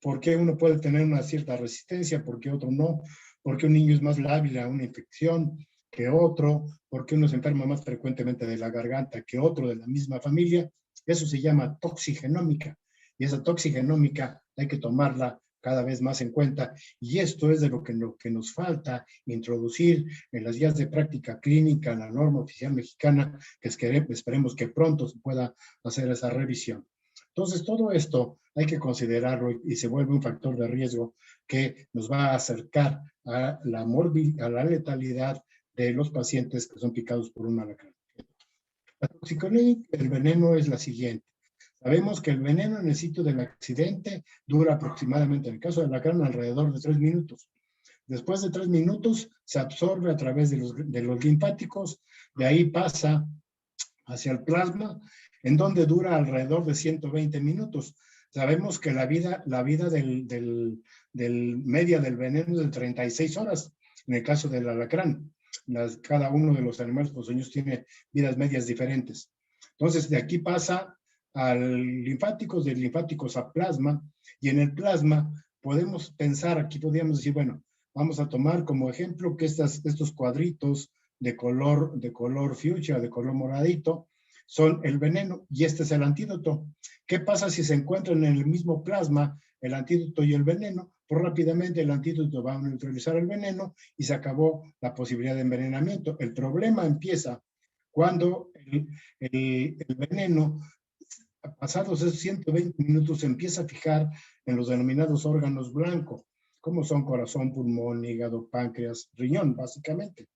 ¿Por qué uno puede tener una cierta resistencia? ¿Por qué otro no? ¿Por qué un niño es más lábil a una infección que otro? ¿Por qué uno se enferma más frecuentemente de la garganta que otro de la misma familia? Eso se llama toxigenómica. Y esa toxigenómica hay que tomarla cada vez más en cuenta. Y esto es de lo que nos falta introducir en las guías de práctica clínica, en la norma oficial mexicana, que esperemos que pronto se pueda hacer esa revisión. Entonces, todo esto hay que considerarlo y se vuelve un factor de riesgo que nos va a acercar a la letalidad de los pacientes que son picados por un alacrán. La toxicología del veneno es la siguiente. Sabemos que el veneno en el sitio del accidente dura aproximadamente, en el caso del alacrán, alrededor de 3 minutos. Después de 3 minutos se absorbe a través de los linfáticos, de ahí pasa hacia el plasma, en donde dura alrededor de 120 minutos. Sabemos que la vida del media del veneno es de 36 horas, en el caso del alacrán. Cada uno de los animales ponzoñosos tiene vidas medias diferentes. Entonces, de aquí pasa al linfáticos, de linfáticos a plasma, y en el plasma podemos pensar, aquí podríamos decir, bueno, vamos a tomar como ejemplo que estos cuadritos de color fucsia, de color moradito, son el veneno y este es el antídoto. ¿Qué pasa si se encuentran en el mismo plasma el antídoto y el veneno? Pues rápidamente el antídoto va a neutralizar el veneno y se acabó la posibilidad de envenenamiento. El problema empieza cuando el veneno, pasados esos 120 minutos, se empieza a fijar en los denominados órganos blancos, como son corazón, pulmón, hígado, páncreas, riñón, básicamente.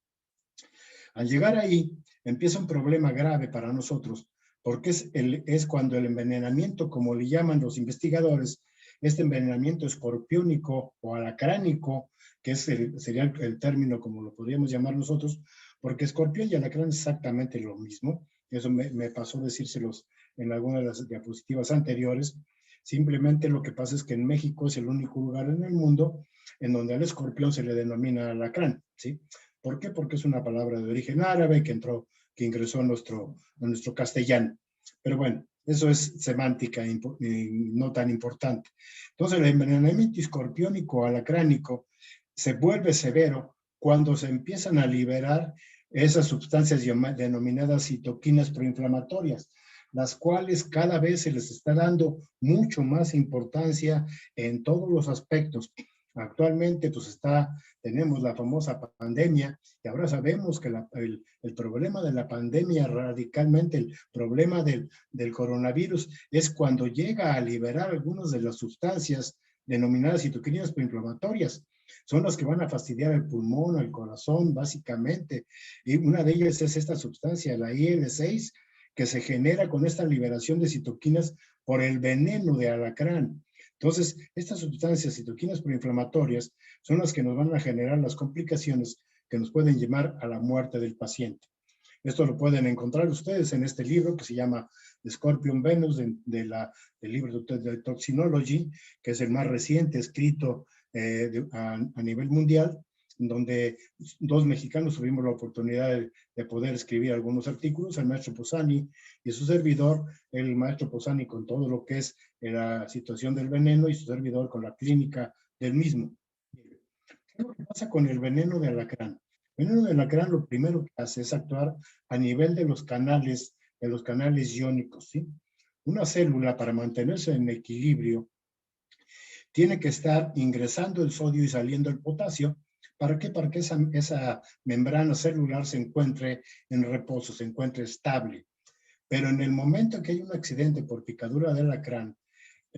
Al llegar ahí, empieza un problema grave para nosotros, porque es cuando el envenenamiento, como le llaman los investigadores, este envenenamiento escorpiónico o alacránico, que sería el término como lo podríamos llamar nosotros, porque escorpión y alacrán es exactamente lo mismo. Eso me pasó decírselos en alguna de las diapositivas anteriores. Simplemente lo que pasa es que en México es el único lugar en el mundo en donde al escorpión se le denomina alacrán, ¿sí? ¿Por qué? Porque es una palabra de origen árabe que ingresó a nuestro castellano. Pero bueno, eso es semántica y no tan importante. Entonces, el envenenamiento escorpiónico alacránico se vuelve severo cuando se empiezan a liberar esas sustancias denominadas citoquinas proinflamatorias, las cuales cada vez se les está dando mucho más importancia en todos los aspectos. Actualmente, pues tenemos la famosa pandemia y ahora sabemos que el problema de la pandemia radicalmente, el problema del coronavirus es cuando llega a liberar algunas de las sustancias denominadas citoquinas proinflamatorias. Son las que van a fastidiar el pulmón, el corazón, básicamente. Y una de ellas es esta sustancia, la IL-6, que se genera con esta liberación de citoquinas por el veneno de alacrán. Entonces, estas sustancias citoquinas proinflamatorias son las que nos van a generar las complicaciones que nos pueden llevar a la muerte del paciente. Esto lo pueden encontrar ustedes en este libro que se llama Scorpion Venus, del libro de Toxinology, que es el más reciente escrito a nivel mundial, donde dos mexicanos tuvimos la oportunidad de poder escribir algunos artículos, el maestro Posani y su servidor, el maestro Posani con todo lo que es la situación del veneno y su servidor con la clínica del mismo. ¿Qué es lo que pasa con el veneno de alacrán? El veneno de alacrán lo primero que hace es actuar a nivel de los canales iónicos, ¿sí? Una célula, para mantenerse en equilibrio, tiene que estar ingresando el sodio y saliendo el potasio. ¿Para qué? Para que esa membrana celular se encuentre en reposo, se encuentre estable. Pero en el momento en que hay un accidente por picadura de alacrán,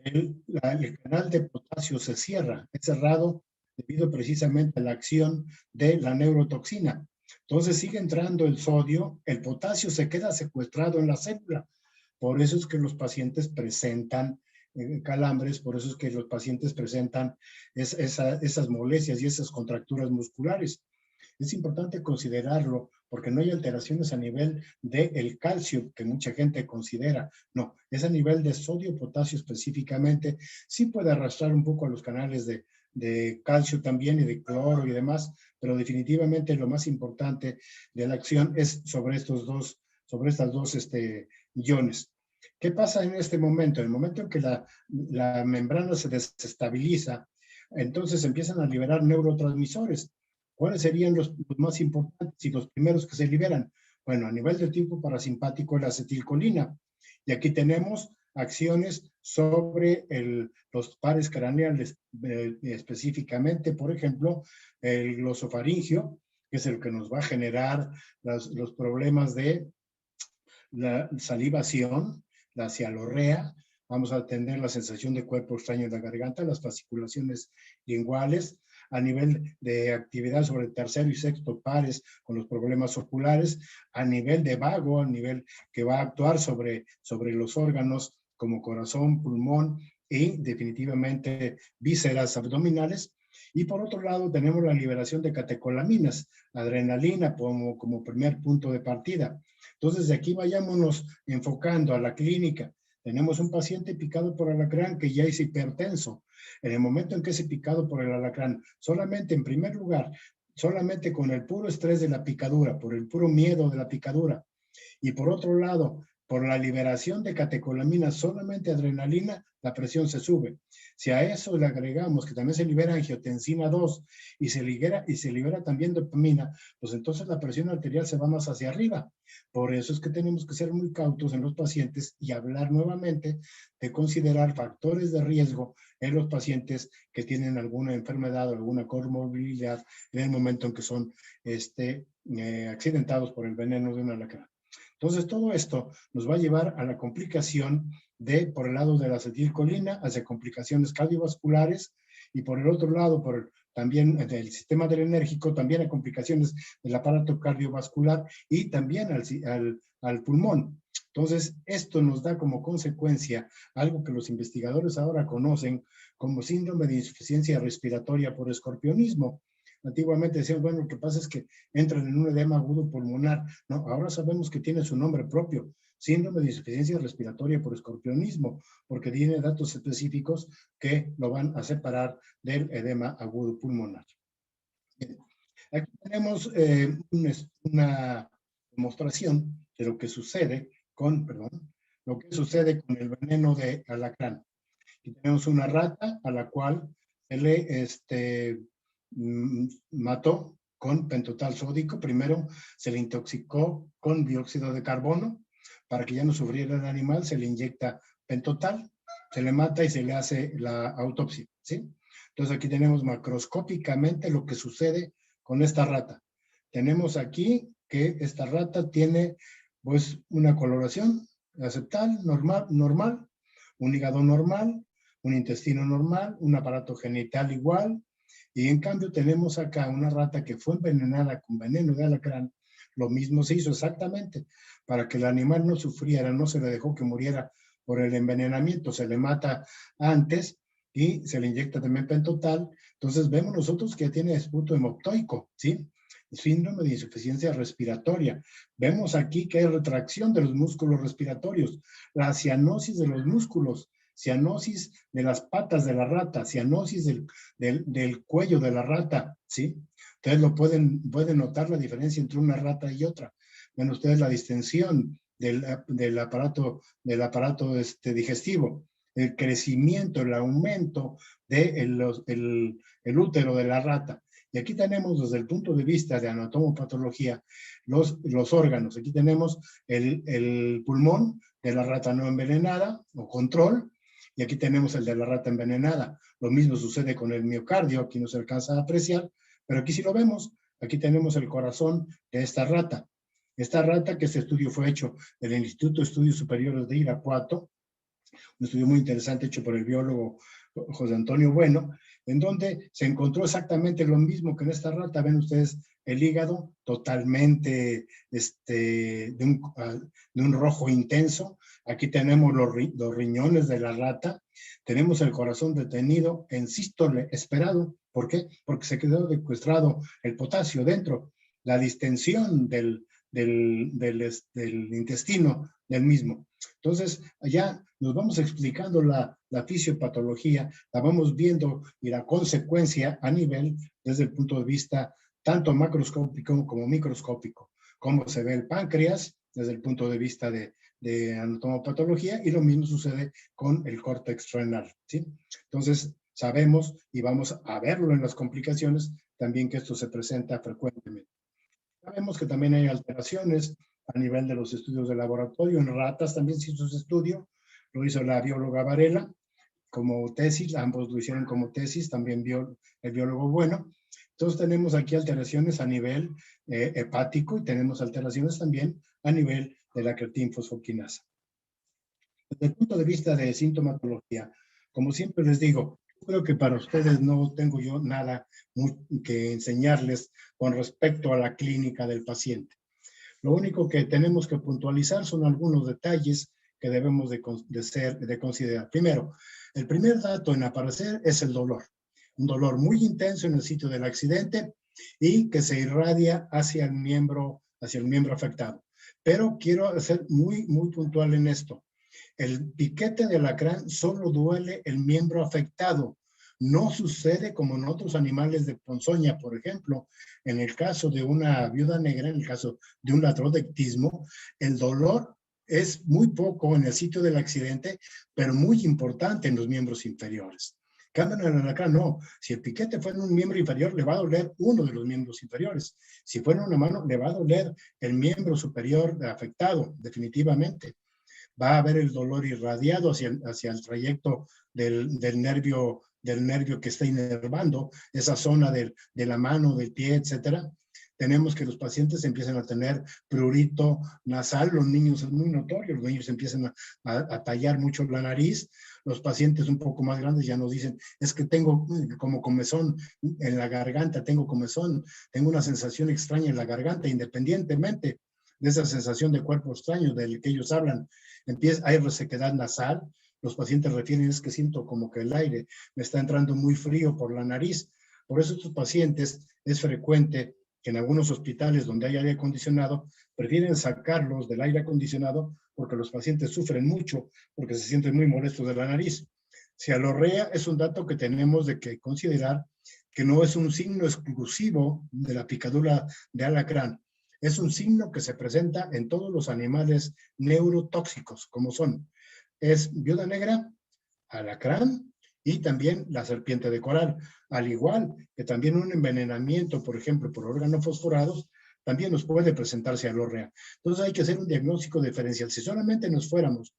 el canal de potasio se cierra, es cerrado debido precisamente a la acción de la neurotoxina. Entonces sigue entrando el sodio, el potasio se queda secuestrado en la célula. Por eso es que los pacientes presentan calambres, por eso es que los pacientes presentan esas molestias y esas contracturas musculares. Es importante considerarlo porque no hay alteraciones a nivel del calcio que mucha gente considera. No, es a nivel de sodio, potasio específicamente. Sí puede arrastrar un poco a los canales de calcio también y de cloro y demás, pero definitivamente lo más importante de la acción es sobre estas dos iones. ¿Qué pasa en este momento? En el momento en que la membrana se desestabiliza, entonces empiezan a liberar neurotransmisores. ¿Cuáles serían los más importantes y los primeros que se liberan? Bueno, a nivel del tipo parasimpático, la acetilcolina. Y aquí tenemos acciones sobre los pares craneales, específicamente, por ejemplo, el glosofaringio, que es el que nos va a generar los problemas de la salivación, la cialorrea, vamos a tener la sensación de cuerpo extraño en la garganta, las fasciculaciones linguales, a nivel de actividad sobre el tercero y sexto pares con los problemas oculares, a nivel de vago, a nivel que va a actuar sobre los órganos como corazón, pulmón y definitivamente vísceras abdominales. Y por otro lado tenemos la liberación de catecolaminas, adrenalina como primer punto de partida. Entonces de aquí vayámonos enfocando a la clínica. Tenemos un paciente picado por alacrán que ya es hipertenso. En el momento en que es picado por el alacrán, solamente en primer lugar, solamente con el puro estrés de la picadura, por el puro miedo de la picadura, y por otro lado, por la liberación de catecolaminas, solamente adrenalina, la presión se sube. Si a eso le agregamos que también se libera angiotensina 2 y se libera también dopamina, pues entonces la presión arterial se va más hacia arriba. Por eso es que tenemos que ser muy cautos en los pacientes y hablar nuevamente de considerar factores de riesgo en los pacientes que tienen alguna enfermedad o alguna comorbilidad en el momento en que son accidentados por el veneno de un alacrán. Entonces, todo esto nos va a llevar a la complicación por el lado de la acetilcolina, hacia complicaciones cardiovasculares, y por el otro lado, también del sistema adrenérgico, también a complicaciones del aparato cardiovascular y también al pulmón. Entonces, esto nos da como consecuencia algo que los investigadores ahora conocen como síndrome de insuficiencia respiratoria por escorpionismo. Antiguamente decían, bueno, lo que pasa es que entran en un edema agudo pulmonar. No, ahora sabemos que tiene su nombre propio, síndrome de insuficiencia respiratoria por escorpionismo, porque tiene datos específicos que lo van a separar del edema agudo pulmonar. Bien. Aquí tenemos una demostración de lo que sucede con el veneno de alacrán. Aquí tenemos una rata a la cual se le mató con pentotal sódico. Primero se le intoxicó con dióxido de carbono. Para que ya no sufriera el animal, se le inyecta pentotal, se le mata y se le hace la autopsia, ¿sí? Entonces aquí tenemos macroscópicamente lo que sucede con esta rata. Tenemos aquí que esta rata tiene pues una coloración aceptal, normal, un hígado normal, un intestino normal, un aparato genital igual, y en cambio tenemos acá una rata que fue envenenada con veneno de alacrán. Lo mismo se hizo exactamente. Para que el animal no sufriera, no se le dejó que muriera por el envenenamiento, se le mata antes y se le inyecta también pentotal. Entonces vemos nosotros que tiene esputo hemoptoico, ¿sí? Síndrome de insuficiencia respiratoria. Vemos aquí que hay retracción de los músculos respiratorios, la cianosis de los músculos, cianosis de las patas de la rata, cianosis del cuello de la rata, ¿sí? Ustedes pueden notar la diferencia entre una rata y otra. Ven ustedes la distensión del aparato digestivo, el crecimiento, el aumento del el útero de la rata. Y aquí tenemos desde el punto de vista de anatomopatología los órganos. Aquí tenemos el pulmón de la rata no envenenada o control, y aquí tenemos el de la rata envenenada. Lo mismo sucede con el miocardio, aquí no se alcanza a apreciar, pero aquí sí lo vemos. Aquí tenemos el corazón de esta rata. Esta rata, que este estudio fue hecho en el Instituto de Estudios Superiores de Irapuato, un estudio muy interesante hecho por el biólogo José Antonio Bueno, en donde se encontró exactamente lo mismo que en esta rata. Ven ustedes el hígado totalmente de un rojo intenso. Aquí tenemos los riñones de la rata. Tenemos el corazón detenido en sístole esperado. ¿Por qué? Porque se quedó secuestrado el potasio dentro, la distensión del intestino del mismo. Entonces, allá nos vamos explicando la fisiopatología, la vamos viendo y la consecuencia a nivel, desde el punto de vista tanto macroscópico como microscópico. Cómo se ve el páncreas desde el punto de vista de anatomopatología, y lo mismo sucede con el córtex renal, ¿sí? Entonces, sabemos y vamos a verlo en las complicaciones también, que esto se presenta frecuentemente. Sabemos que también hay alteraciones a nivel de los estudios de laboratorio. En ratas también se hizo ese estudio, lo hizo la bióloga Varela como tesis, ambos lo hicieron como tesis, también el biólogo Bueno. Entonces tenemos aquí alteraciones a nivel hepático, y tenemos alteraciones también a nivel de la creatinfosfoquinasa. Desde el punto de vista de sintomatología, como siempre les digo, creo que para ustedes no tengo yo nada que enseñarles con respecto a la clínica del paciente. Lo único que tenemos que puntualizar son algunos detalles que debemos de considerar. Primero, el primer dato en aparecer es el dolor. Un dolor muy intenso en el sitio del accidente y que se irradia hacia el miembro afectado. Pero quiero ser muy puntual en esto. El piquete de alacrán solo duele el miembro afectado. No sucede como en otros animales de ponzoña, por ejemplo, en el caso de una viuda negra, en el caso de un latrodectismo, el dolor es muy poco en el sitio del accidente, pero muy importante en los miembros inferiores. Cambio en el alacrán, no. Si el piquete fuera en un miembro inferior, le va a doler uno de los miembros inferiores. Si fuera una mano, le va a doler el miembro superior afectado, definitivamente. Va a haber el dolor irradiado hacia el trayecto del nervio que está inervando esa zona de la mano, del pie, etcétera. Tenemos que los pacientes empiezan a tener prurito nasal. Los niños es muy notorio, los niños empiezan a tallar mucho la nariz. Los pacientes un poco más grandes ya nos dicen, es que tengo como comezón en la garganta, tengo comezón, tengo una sensación extraña en la garganta, independientemente de esa sensación de cuerpo extraño del que ellos hablan. Hay resequedad nasal. Los pacientes refieren, es que siento como que el aire me está entrando muy frío por la nariz. Por eso estos pacientes es frecuente que en algunos hospitales donde hay aire acondicionado prefieren sacarlos del aire acondicionado, porque los pacientes sufren mucho, porque se sienten muy molestos de la nariz. Cialorrea es un dato que tenemos de que considerar que no es un signo exclusivo de la picadura de alacrán. Es un signo que se presenta en todos los animales neurotóxicos, como son. Es viuda negra, alacrán y también la serpiente de coral. Al igual que también un envenenamiento, por ejemplo, por organofosforados, también nos puede presentar cialorrea. Entonces hay que hacer un diagnóstico diferencial. Si solamente nos fuéramos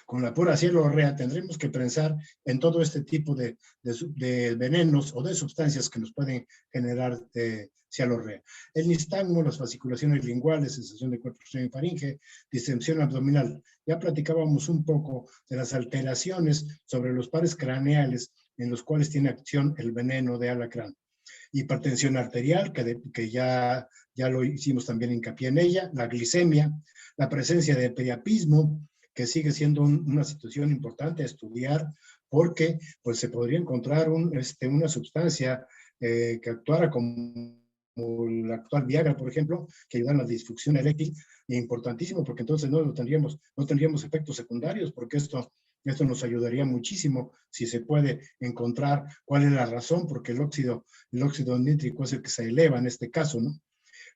con la pura cialorrea, tendremos que pensar en todo este tipo de venenos o de sustancias que nos pueden generar cialorrea. El nistagmo, las fasciculaciones linguales, sensación de cuerpo extraño y faringe, distensión abdominal. Ya platicábamos un poco de las alteraciones sobre los pares craneales en los cuales tiene acción el veneno de alacrán. Hipertensión arterial, que ya lo hicimos también hincapié en ella, la glicemia, la presencia de priapismo, que sigue siendo una situación importante a estudiar, porque pues, se podría encontrar una sustancia que actuara como el actual Viagra, por ejemplo, que ayuda a la disfunción eréctil, importantísimo, porque entonces no tendríamos efectos secundarios, porque esto Esto nos ayudaría muchísimo si se puede encontrar cuál es la razón, porque el óxido nítrico es el que se eleva en este caso, ¿no?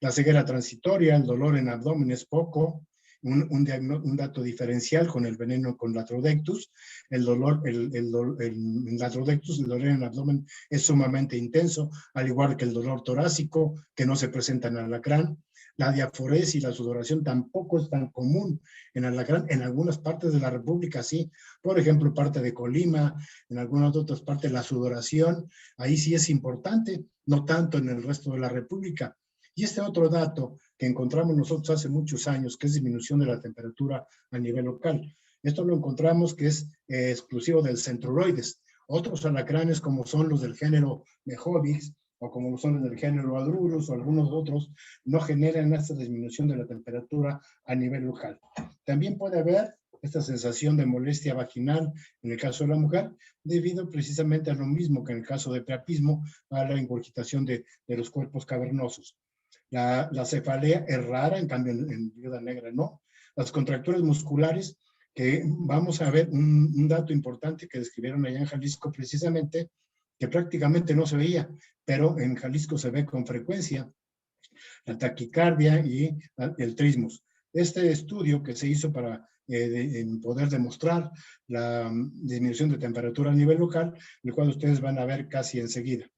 La ceguera transitoria, el dolor en abdomen es poco, un dato diferencial con el veneno con Latrodectus. El dolor en Latrodectus, el dolor en el abdomen es sumamente intenso, al igual que el dolor torácico, que no se presenta en alacrán. La diaforesis y la sudoración tampoco es tan común en alacrán. En algunas partes de la República sí, por ejemplo, parte de Colima, en algunas otras partes la sudoración, ahí sí es importante, no tanto en el resto de la República. Y este otro dato que encontramos nosotros hace muchos años, que es disminución de la temperatura a nivel local. Esto lo encontramos que es exclusivo del centruroides. Otros alacranes, como son los del género Mejovix, o como son los del género Adrurus, o algunos otros, no generan esta disminución de la temperatura a nivel local. También puede haber esta sensación de molestia vaginal en el caso de la mujer, debido precisamente a lo mismo que en el caso de priapismo, a la ingurgitación de los cuerpos cavernosos. La cefalea es rara, en cambio en viuda negra no. Las contracturas musculares, que vamos a ver un dato importante que describieron allá en Jalisco precisamente, que prácticamente no se veía, pero en Jalisco se ve con frecuencia, la taquicardia y el trismus. Este estudio que se hizo para poder demostrar la disminución de temperatura a nivel local, el cual ustedes van a ver casi enseguida.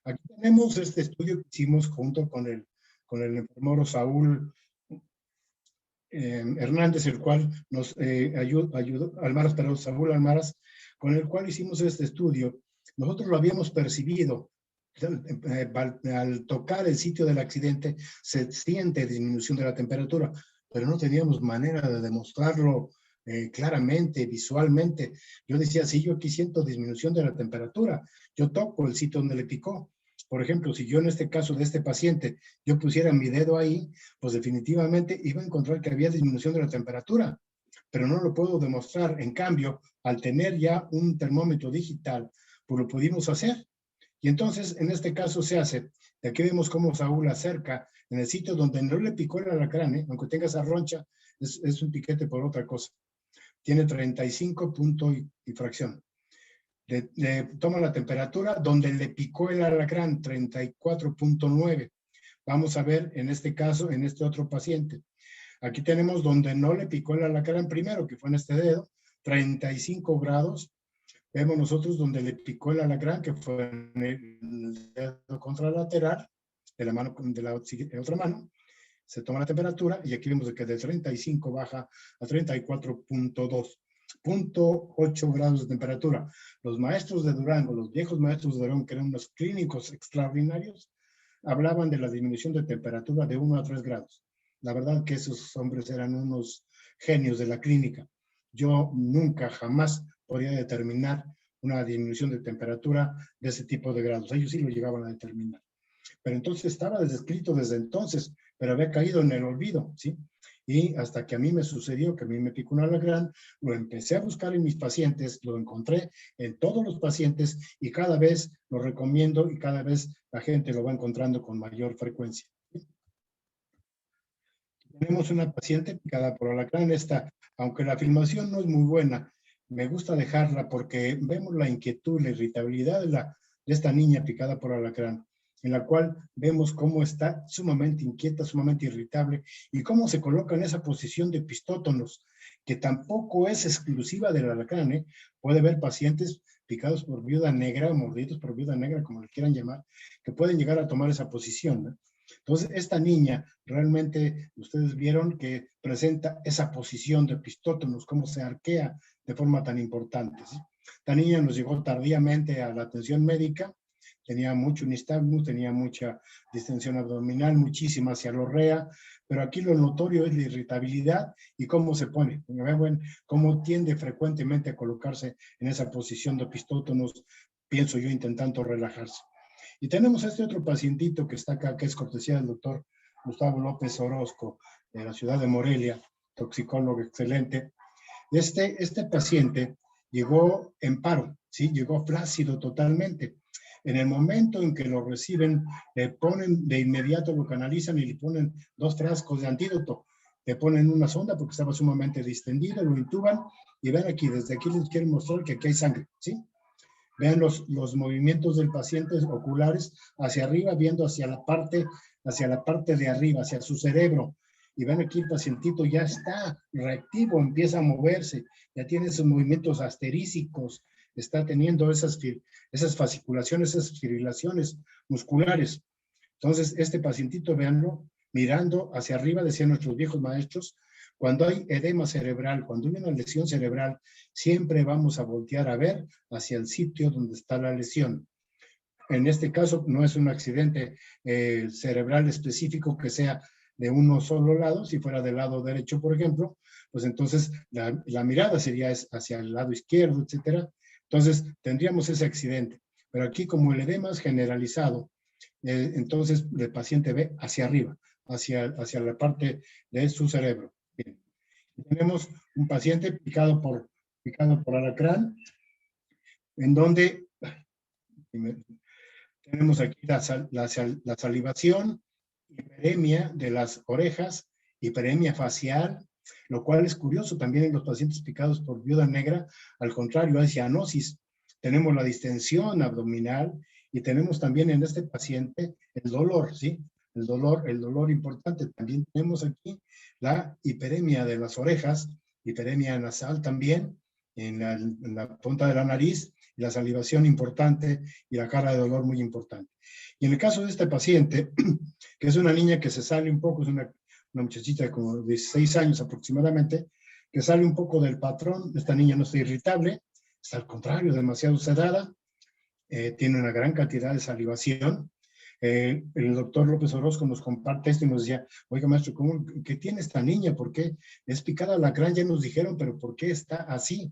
Aquí tenemos este estudio que hicimos junto con el enfermero Saúl Hernández, el cual nos ayudó, Saúl Almaraz, con el cual hicimos este estudio. Nosotros lo habíamos percibido. Al tocar el sitio del accidente se siente disminución de la temperatura, pero no teníamos manera de demostrarlo claramente, visualmente. Yo decía, sí, yo aquí siento disminución de la temperatura, yo toco el sitio donde le picó. Por ejemplo, si yo en este caso de este paciente, yo pusiera mi dedo ahí, pues definitivamente iba a encontrar que había disminución de la temperatura, pero no lo puedo demostrar. En cambio, al tener ya un termómetro digital, pues lo pudimos hacer. Y entonces, en este caso se hace, y aquí vemos cómo Saúl acerca en el sitio donde no le picó el alacrán, aunque tenga esa roncha, es un piquete por otra cosa. Tiene 35 puntos y fracción. Le toma la temperatura donde le picó el alacrán, 34.9. Vamos a ver en este caso, en este otro paciente. Aquí tenemos donde no le picó el alacrán primero, que fue en este dedo, 35 grados. Vemos nosotros donde le picó el alacrán, que fue en el dedo contralateral, de la mano, de la otra mano. Se toma la temperatura y aquí vemos que de 35 baja a 34.2. 0.8 grados de temperatura. Los maestros de Durango, los viejos maestros de Durango, que eran unos clínicos extraordinarios, hablaban de la disminución de temperatura de 1 a 3 grados. La verdad que esos hombres eran unos genios de la clínica. Yo nunca, jamás podría determinar una disminución de temperatura de ese tipo de grados. Ellos sí lo llegaban a determinar. Pero entonces estaba descrito desde entonces, pero había caído en el olvido, ¿sí? Y hasta que a mí me sucedió, que a mí me picó un alacrán, lo empecé a buscar en mis pacientes, lo encontré en todos los pacientes y cada vez lo recomiendo y cada vez la gente lo va encontrando con mayor frecuencia. Tenemos una paciente picada por alacrán. Esta, aunque la filmación no es muy buena, me gusta dejarla porque vemos la inquietud, la irritabilidad de esta niña picada por alacrán, en la cual vemos cómo está sumamente inquieta, sumamente irritable, y cómo se coloca en esa posición de pistótonos, que tampoco es exclusiva del alacrán, ¿eh? Puede haber pacientes picados por viuda negra, o mordidos por viuda negra, como le quieran llamar, que pueden llegar a tomar esa posición, ¿no? Entonces, esta niña, realmente, ustedes vieron que presenta esa posición de pistótonos, cómo se arquea de forma tan importante, ¿sí? Esta niña nos llegó tardíamente a la atención médica, tenía mucho nistagmus, tenía mucha distensión abdominal, muchísima cialorrea, pero aquí lo notorio es la irritabilidad y cómo se pone, cómo tiende frecuentemente a colocarse en esa posición de pistótonos, pienso yo, intentando relajarse. Y tenemos este otro pacientito que está acá, que es cortesía del doctor Gustavo López Orozco, de la ciudad de Morelia, toxicólogo excelente. Este paciente llegó en paro, ¿sí? Llegó flácido totalmente. En el momento en que lo reciben, le ponen de inmediato, lo canalizan y le ponen 2 frascos de antídoto. le ponen una sonda porque estaba sumamente distendido, lo intuban y ven aquí, desde aquí les quiero mostrar que aquí hay sangre, ¿sí? Vean los movimientos del paciente oculares hacia arriba, viendo hacia la parte de arriba, hacia su cerebro. Y ven aquí el pacientito ya está reactivo, empieza a moverse, ya tiene esos movimientos asterísicos, está teniendo esas fasciculaciones, esas fibrilaciones musculares. Entonces, este pacientito, véanlo, mirando hacia arriba, decían nuestros viejos maestros, cuando hay edema cerebral, cuando hay una lesión cerebral, siempre vamos a voltear a ver hacia el sitio donde está la lesión. En este caso, no es un accidente cerebral específico que sea de uno solo lado. Si fuera del lado derecho, por ejemplo, pues entonces la mirada sería hacia el lado izquierdo, etcétera. Entonces, tendríamos ese accidente. Pero aquí, como el edema es generalizado, entonces el paciente ve hacia arriba, hacia la parte de su cerebro. Bien. Tenemos un paciente picado por alacrán, en donde tenemos aquí la salivación, hiperemia de las orejas, hiperemia facial, lo cual es curioso también en los pacientes picados por viuda negra. Al contrario, hay cianosis. Tenemos la distensión abdominal y tenemos también en este paciente el dolor, ¿sí? El dolor importante. También tenemos aquí la hiperemia de las orejas, hiperemia nasal también, en la punta de la nariz, y la salivación importante y la cara de dolor muy importante. Y en el caso de este paciente, que es una niña que se sale un poco, es una muchachita de como 16 años aproximadamente, que sale un poco del patrón. Esta niña no está irritable, está al contrario, demasiado sedada, tiene una gran cantidad de salivación. El doctor López Orozco nos comparte esto y nos decía, oiga maestro, ¿qué tiene esta niña? ¿Por qué es picada alacrán? Ya nos dijeron, pero ¿por qué está así?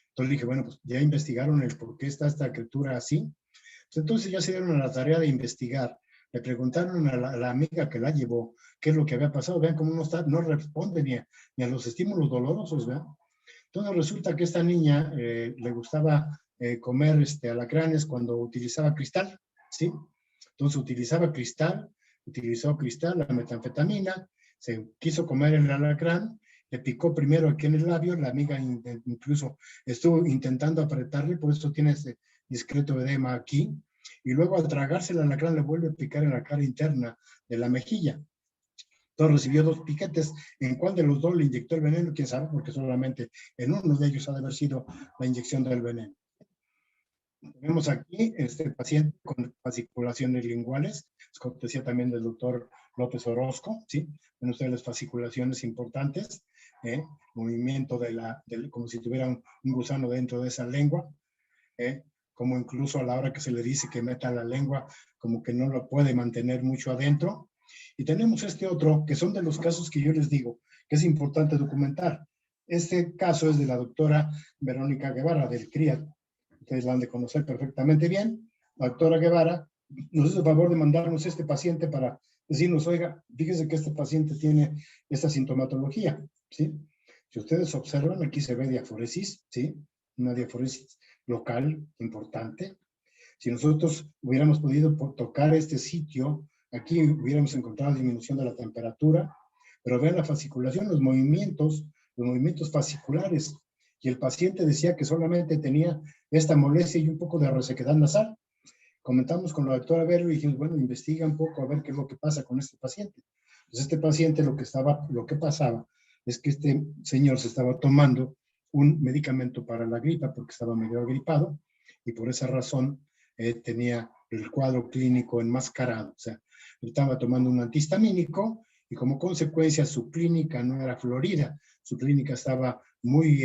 Entonces dije, bueno, pues ya investigaron el por qué está esta criatura así. Entonces ya se dieron a la tarea de investigar. Le preguntaron a la amiga que la llevó qué es lo que había pasado. Vean cómo no responde ni a los estímulos dolorosos, ¿vean? Entonces resulta que esta niña le gustaba comer alacranes cuando utilizaba cristal, ¿sí? Entonces utilizó cristal, la metanfetamina, se quiso comer el alacrán, le picó primero aquí en el labio, la amiga incluso estuvo intentando apretarle, por eso tiene ese discreto edema aquí, y luego al tragarse el alacrán le vuelve a picar en la cara interna de la mejilla. Entonces recibió 2 piquetes. ¿En cuál de los 2 le inyectó el veneno? Quién sabe, porque solamente en uno de ellos ha de haber sido la inyección del veneno. Tenemos aquí este paciente con fasciculaciones linguales, es cortesía también del doctor López Orozco, ¿sí? Ven ustedes las fasciculaciones importantes, movimiento como si tuviera un gusano dentro de esa lengua, como incluso a la hora que se le dice que meta la lengua, como que no lo puede mantener mucho adentro. Y tenemos este otro, que son de los casos que yo les digo, que es importante documentar. Este caso es de la doctora Verónica Guevara, del CRIAT. Ustedes la han de conocer perfectamente bien. La doctora Guevara nos hizo el favor de mandarnos este paciente para decirnos, oiga, fíjese que este paciente tiene esta sintomatología, ¿sí? Si ustedes observan, aquí se ve diaforesis, ¿sí? Una diaforesis local importante. Si nosotros hubiéramos podido tocar este sitio, aquí hubiéramos encontrado disminución de la temperatura, pero vean la fasciculación, los movimientos fasciculares. Y el paciente decía que solamente tenía esta molestia y un poco de resequedad nasal. Comentamos con la doctora Vero y dijimos, bueno, investiga un poco a ver qué es lo que pasa con este paciente. Pues este paciente lo que pasaba es que este señor se estaba tomando un medicamento para la gripa porque estaba medio agripado y por esa razón tenía el cuadro clínico enmascarado. O sea, estaba tomando un antihistamínico y como consecuencia su clínica no era florida, su clínica estaba muy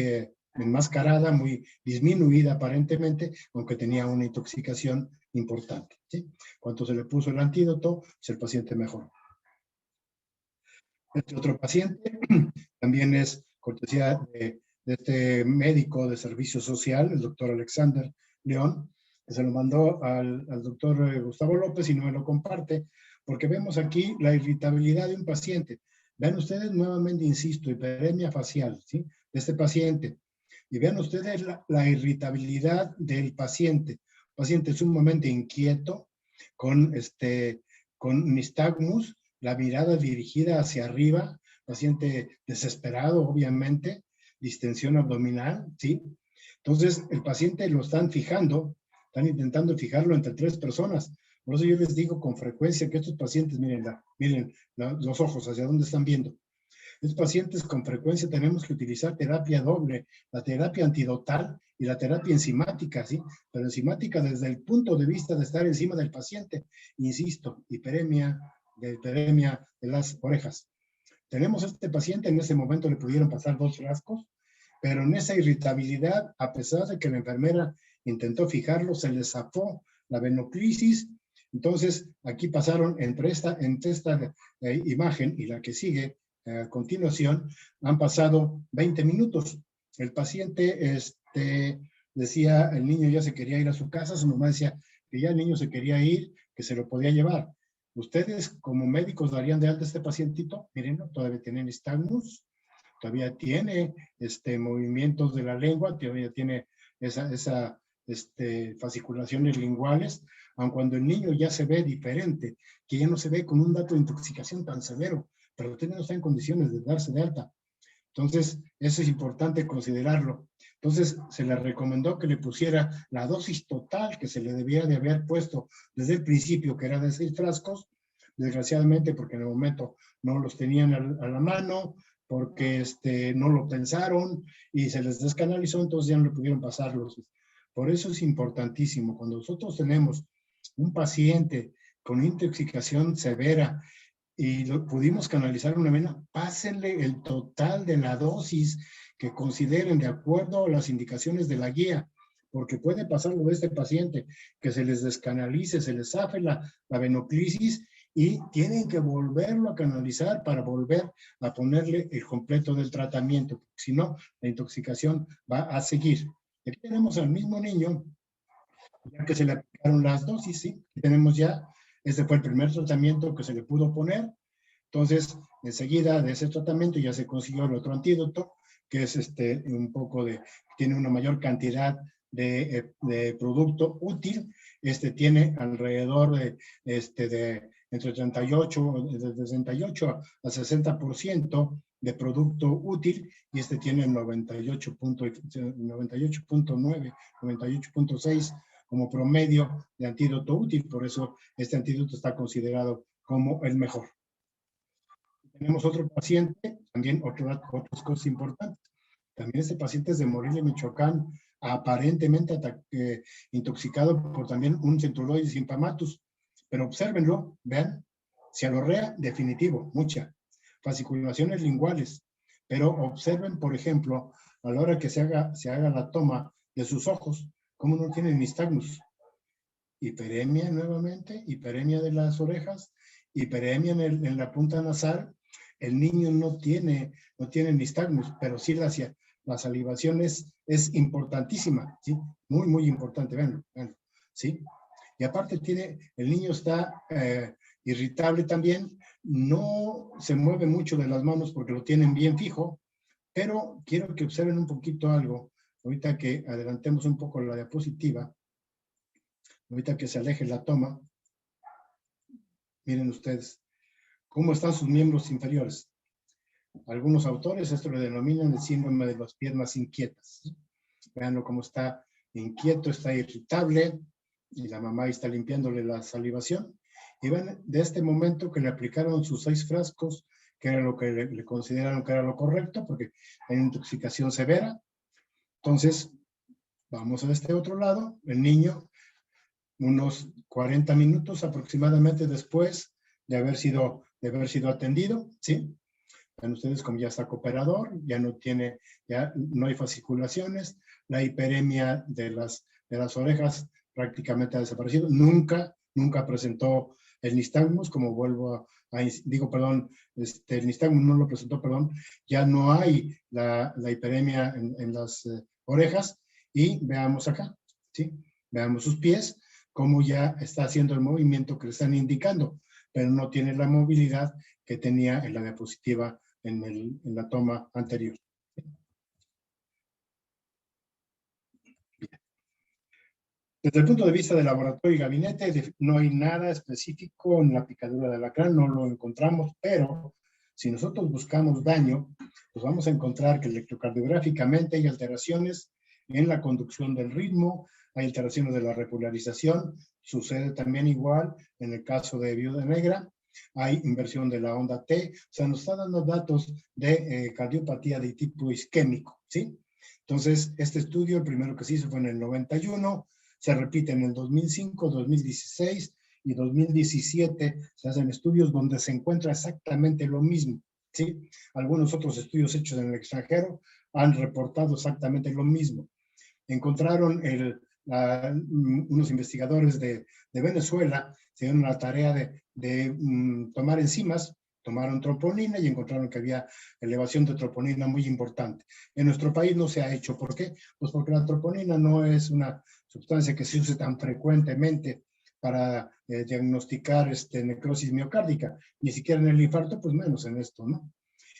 enmascarada, muy disminuida aparentemente, aunque tenía una intoxicación importante, ¿sí? Cuando se le puso el antídoto, pues el paciente mejoró. Este otro paciente también es cortesía de este médico de servicio social, el doctor Alexander León, que se lo mandó al doctor Gustavo López y no me lo comparte, porque vemos aquí la irritabilidad de un paciente. Vean ustedes nuevamente, insisto, hiperemia facial, ¿sí? De este paciente. Y vean ustedes la irritabilidad del paciente. Paciente sumamente inquieto, con nistagmus, la mirada dirigida hacia arriba, paciente desesperado, obviamente, distensión abdominal, ¿sí? Entonces, el paciente lo están fijando, están intentando fijarlo entre 3 personas. Por eso yo les digo con frecuencia que estos pacientes, miren los ojos, hacia dónde están viendo. Estos pacientes con frecuencia tenemos que utilizar terapia doble, la terapia antidotal y la terapia enzimática, ¿sí? Pero enzimática desde el punto de vista de estar encima del paciente. Insisto, hiperemia de las orejas. Tenemos a este paciente, en ese momento le pudieron pasar 2 frascos, pero en esa irritabilidad, a pesar de que la enfermera intentó fijarlo, se le zafó la venoclisis. Entonces, aquí pasaron entre esta imagen y la que sigue a continuación, han pasado 20 minutos. El paciente decía, el niño ya se quería ir a su casa, su mamá decía que ya el niño se quería ir, que se lo podía llevar. Ustedes como médicos darían de alta a este pacientito, miren, todavía tiene nistagmus, todavía tiene movimientos de la lengua, todavía tiene fasciculaciones linguales, aun cuando el niño ya se ve diferente, que ya no se ve con un dato de intoxicación tan severo, pero el no está en condiciones de darse de alta. Entonces, eso es importante considerarlo. Entonces, se le recomendó que le pusiera la dosis total que se le debía de haber puesto desde el principio, que era de 6 frascos, desgraciadamente porque en el momento no los tenían a la mano, porque no lo pensaron y se les descanalizó, entonces ya no le pudieron pasarlos. Por eso es importantísimo, cuando nosotros tenemos un paciente con intoxicación severa y pudimos canalizar una vena, pásenle el total de la dosis que consideren de acuerdo a las indicaciones de la guía, porque puede pasar lo de este paciente, que se les descanalice, se les zafe la venoclisis y tienen que volverlo a canalizar para volver a ponerle el completo del tratamiento, porque si no, la intoxicación va a seguir. Aquí tenemos al mismo niño, ya que se le aplicaron las dosis, ¿sí? Aquí tenemos ya, este fue el primer tratamiento que se le pudo poner. Entonces, enseguida de ese tratamiento ya se consiguió el otro antídoto, que es un poco tiene una mayor cantidad de producto útil. Tiene alrededor de entre 38, de 68 a 60% de producto útil, y tiene 98.9, 98.6 como promedio de antídoto útil. Por eso este antídoto está considerado como el mejor. Tenemos otro paciente, también otras cosas importantes. También este paciente es de Morelia, Michoacán, aparentemente intoxicado por también un Centruloides inflammatus. Pero obsérvenlo, vean, cialorrea, definitivo, mucha. Fasciculaciones linguales. Pero observen, por ejemplo, a la hora que se haga la toma de sus ojos, cómo no tiene nistagmus. Hiperemia nuevamente, hiperemia de las orejas, hiperemia en la punta nasal. El niño no tiene nistagmus, pero sí la salivación es importantísima, ¿sí? Muy, muy importante, veanlo, ¿sí? Y aparte el niño está irritable también, no se mueve mucho de las manos porque lo tienen bien fijo, pero quiero que observen un poquito algo, ahorita que adelantemos un poco la diapositiva, ahorita que se aleje la toma, miren ustedes cómo están sus miembros inferiores. Algunos autores esto lo denominan el síndrome de las piernas inquietas. Veanlo cómo está inquieto, está irritable, y la mamá está limpiándole la salivación. Y ven, de este momento que le aplicaron sus 6 frascos, que era lo que le consideraron que era lo correcto, porque hay intoxicación severa. Entonces, vamos a este otro lado, el niño, unos 40 minutos aproximadamente después de haber sido atendido, ¿sí? Ven ustedes como ya está cooperador, ya no hay fasciculaciones, la hiperemia de las orejas prácticamente ha desaparecido, nunca presentó el nistagmus, como el nistagmus no lo presentó, ya no hay la hiperemia en las orejas, y veamos acá, ¿sí? Veamos sus pies, cómo ya está haciendo el movimiento que le están indicando, pero no tiene la movilidad que tenía en la diapositiva en la toma anterior. Desde el punto de vista de laboratorio y gabinete, no hay nada específico en la picadura de alacrán, no lo encontramos, pero Si nosotros buscamos daño, pues vamos a encontrar que electrocardiográficamente hay alteraciones en la conducción del ritmo, hay alteraciones de la repolarización, sucede también igual en el caso de viuda negra, hay inversión de la onda T, o sea, nos está dando datos de cardiopatía de tipo isquémico, ¿sí? Entonces, este estudio, el primero que se hizo fue en el 91, se repite en el 2005, 2016 y 2017, se hacen estudios donde se encuentra exactamente lo mismo, ¿sí? Algunos otros estudios hechos en el extranjero han reportado exactamente lo mismo. Encontraron unos investigadores de Venezuela, se dieron la tarea de tomar enzimas, tomaron troponina y encontraron que había elevación de troponina muy importante. En nuestro país no se ha hecho. ¿Por qué? Pues porque la troponina no es una sustancia que se use tan frecuentemente para diagnosticar necrosis miocárdica, ni siquiera en el infarto, pues menos en esto, ¿no?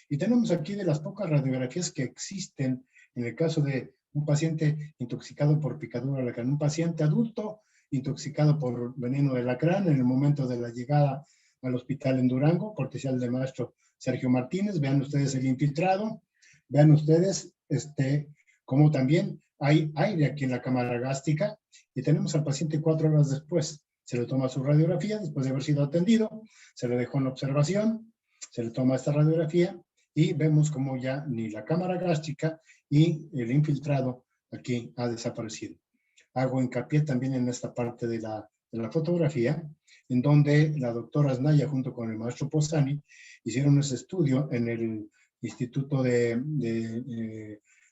Y tenemos aquí de las pocas radiografías que existen en el caso de un paciente intoxicado por picadura de alacrán, un paciente adulto intoxicado por veneno de alacrán en el momento de la llegada al hospital en Durango, cortesía del maestro Sergio Martínez. Vean ustedes el infiltrado, vean ustedes cómo también hay aire aquí en la cámara gástrica y tenemos al paciente 4 horas después. Se le toma su radiografía después de haber sido atendido, se le dejó en observación, se le toma esta radiografía y vemos como ya ni la cámara gástrica y el infiltrado aquí ha desaparecido. Hago hincapié también en esta parte de la fotografía, en donde la doctora Asnaya junto con el maestro Posani hicieron ese estudio en el Instituto de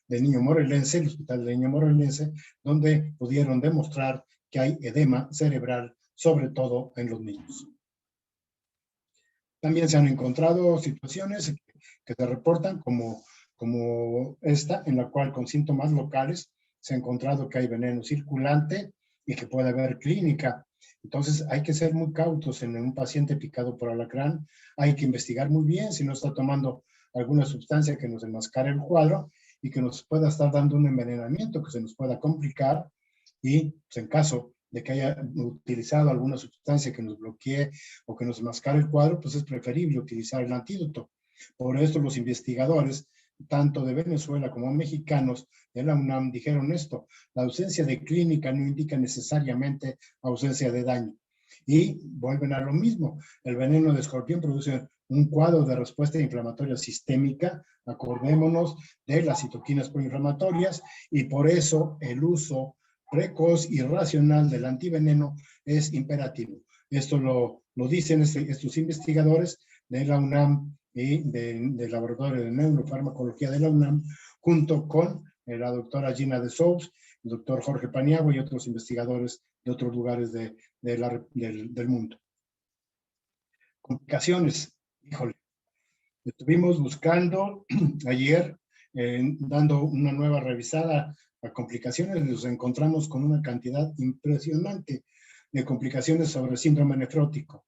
Niño Morelense, el Hospital de Niño Morelense, donde pudieron demostrar que hay edema cerebral, sobre todo en los niños. También se han encontrado situaciones que se reportan como esta, en la cual con síntomas locales se ha encontrado que hay veneno circulante y que puede haber clínica. Entonces hay que ser muy cautos en un paciente picado por alacrán. Hay que investigar muy bien si no está tomando alguna sustancia que nos enmascare el cuadro y que nos pueda estar dando un envenenamiento que se nos pueda complicar y pues, en caso de que haya utilizado alguna sustancia que nos bloquee o que nos enmascare el cuadro, pues es preferible utilizar el antídoto. Por esto los investigadores, tanto de Venezuela como mexicanos de la UNAM, dijeron esto: la ausencia de clínica no indica necesariamente ausencia de daño. Y vuelven a lo mismo, el veneno de escorpión produce un cuadro de respuesta inflamatoria sistémica, acordémonos de las citoquinas proinflamatorias, y por eso el uso precoz y racional del antiveneno es imperativo. Esto lo dicen estos investigadores de la UNAM y del Laboratorio de Neurofarmacología de la UNAM, junto con la doctora Gina de Sousa, el doctor Jorge Paniagua y otros investigadores de otros lugares del mundo. Complicaciones, híjole. Estuvimos buscando ayer, dando una nueva revisada a complicaciones, nos encontramos con una cantidad impresionante de complicaciones sobre síndrome nefrótico,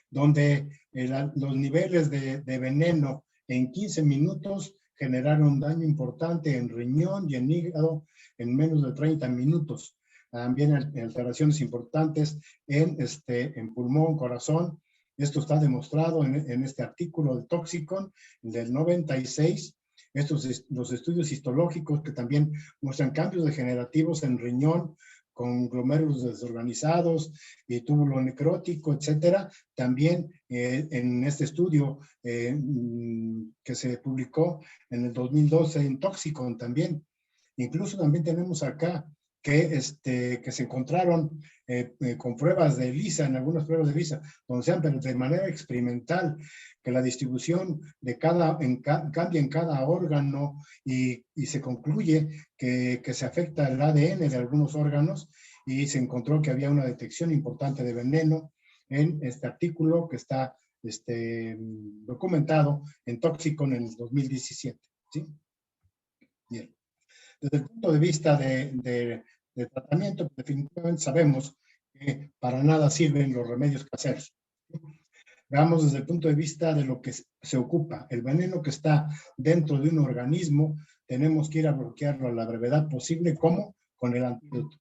donde los niveles de veneno en 15 minutos generaron un daño importante en riñón y en hígado en menos de 30 minutos. También alteraciones importantes en pulmón, corazón. Esto está demostrado en este artículo de Toxicon del 96. Los estudios histológicos que también muestran cambios degenerativos en riñón, con glomérulos desorganizados, túbulo necrótico, etcétera. También en este estudio que se publicó en el 2012 en Toxicon también. Incluso también tenemos acá que se encontraron con pruebas de ELISA, en algunas pruebas de ELISA, donde sean, pero de manera experimental, que la distribución de cambia en cada órgano y se concluye que se afecta el ADN de algunos órganos y se encontró que había una detección importante de veneno en este artículo que está documentado en Toxicon en el 2017. ¿Sí? Bien. Desde el punto de vista de tratamiento, definitivamente sabemos que para nada sirven los remedios caseros. Veamos desde el punto de vista de lo que se ocupa. El veneno que está dentro de un organismo, tenemos que ir a bloquearlo a la brevedad posible. ¿Cómo? Con el antídoto.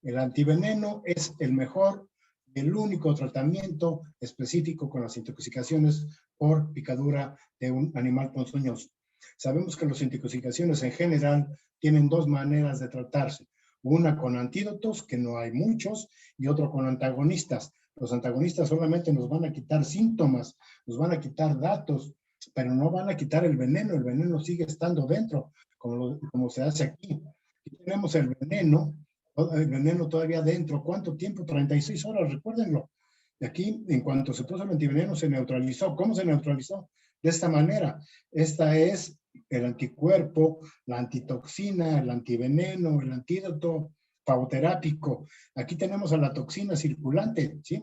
El antiveneno es el mejor El único tratamiento específico con las intoxicaciones por picadura de un animal ponzoñoso. Sabemos que las intoxicaciones en general tienen dos maneras de tratarse. Una con antídotos, que no hay muchos, y otro con antagonistas. Los antagonistas solamente nos van a quitar síntomas, nos van a quitar datos, pero no van a quitar el veneno sigue estando dentro, como se hace aquí. Aquí tenemos el veneno todavía dentro. ¿Cuánto tiempo? 36 horas, recuérdenlo. Y aquí, en cuanto se puso el antiveneno, se neutralizó. ¿Cómo se neutralizó? De esta manera. Esta es el anticuerpo, la antitoxina, el antiveneno, el antídoto favoterápico. Aquí tenemos a la toxina circulante, ¿sí?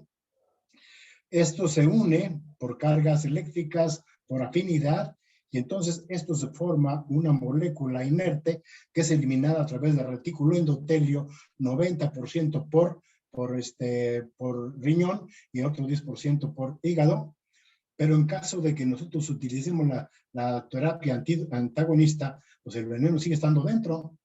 Esto se une por cargas eléctricas, por afinidad, y entonces esto se forma una molécula inerte que es eliminada a través del retículo endotelio, 90% por riñón y otro 10% por hígado. Pero en caso de que nosotros utilicemos la terapia antagonista, pues el veneno sigue estando dentro.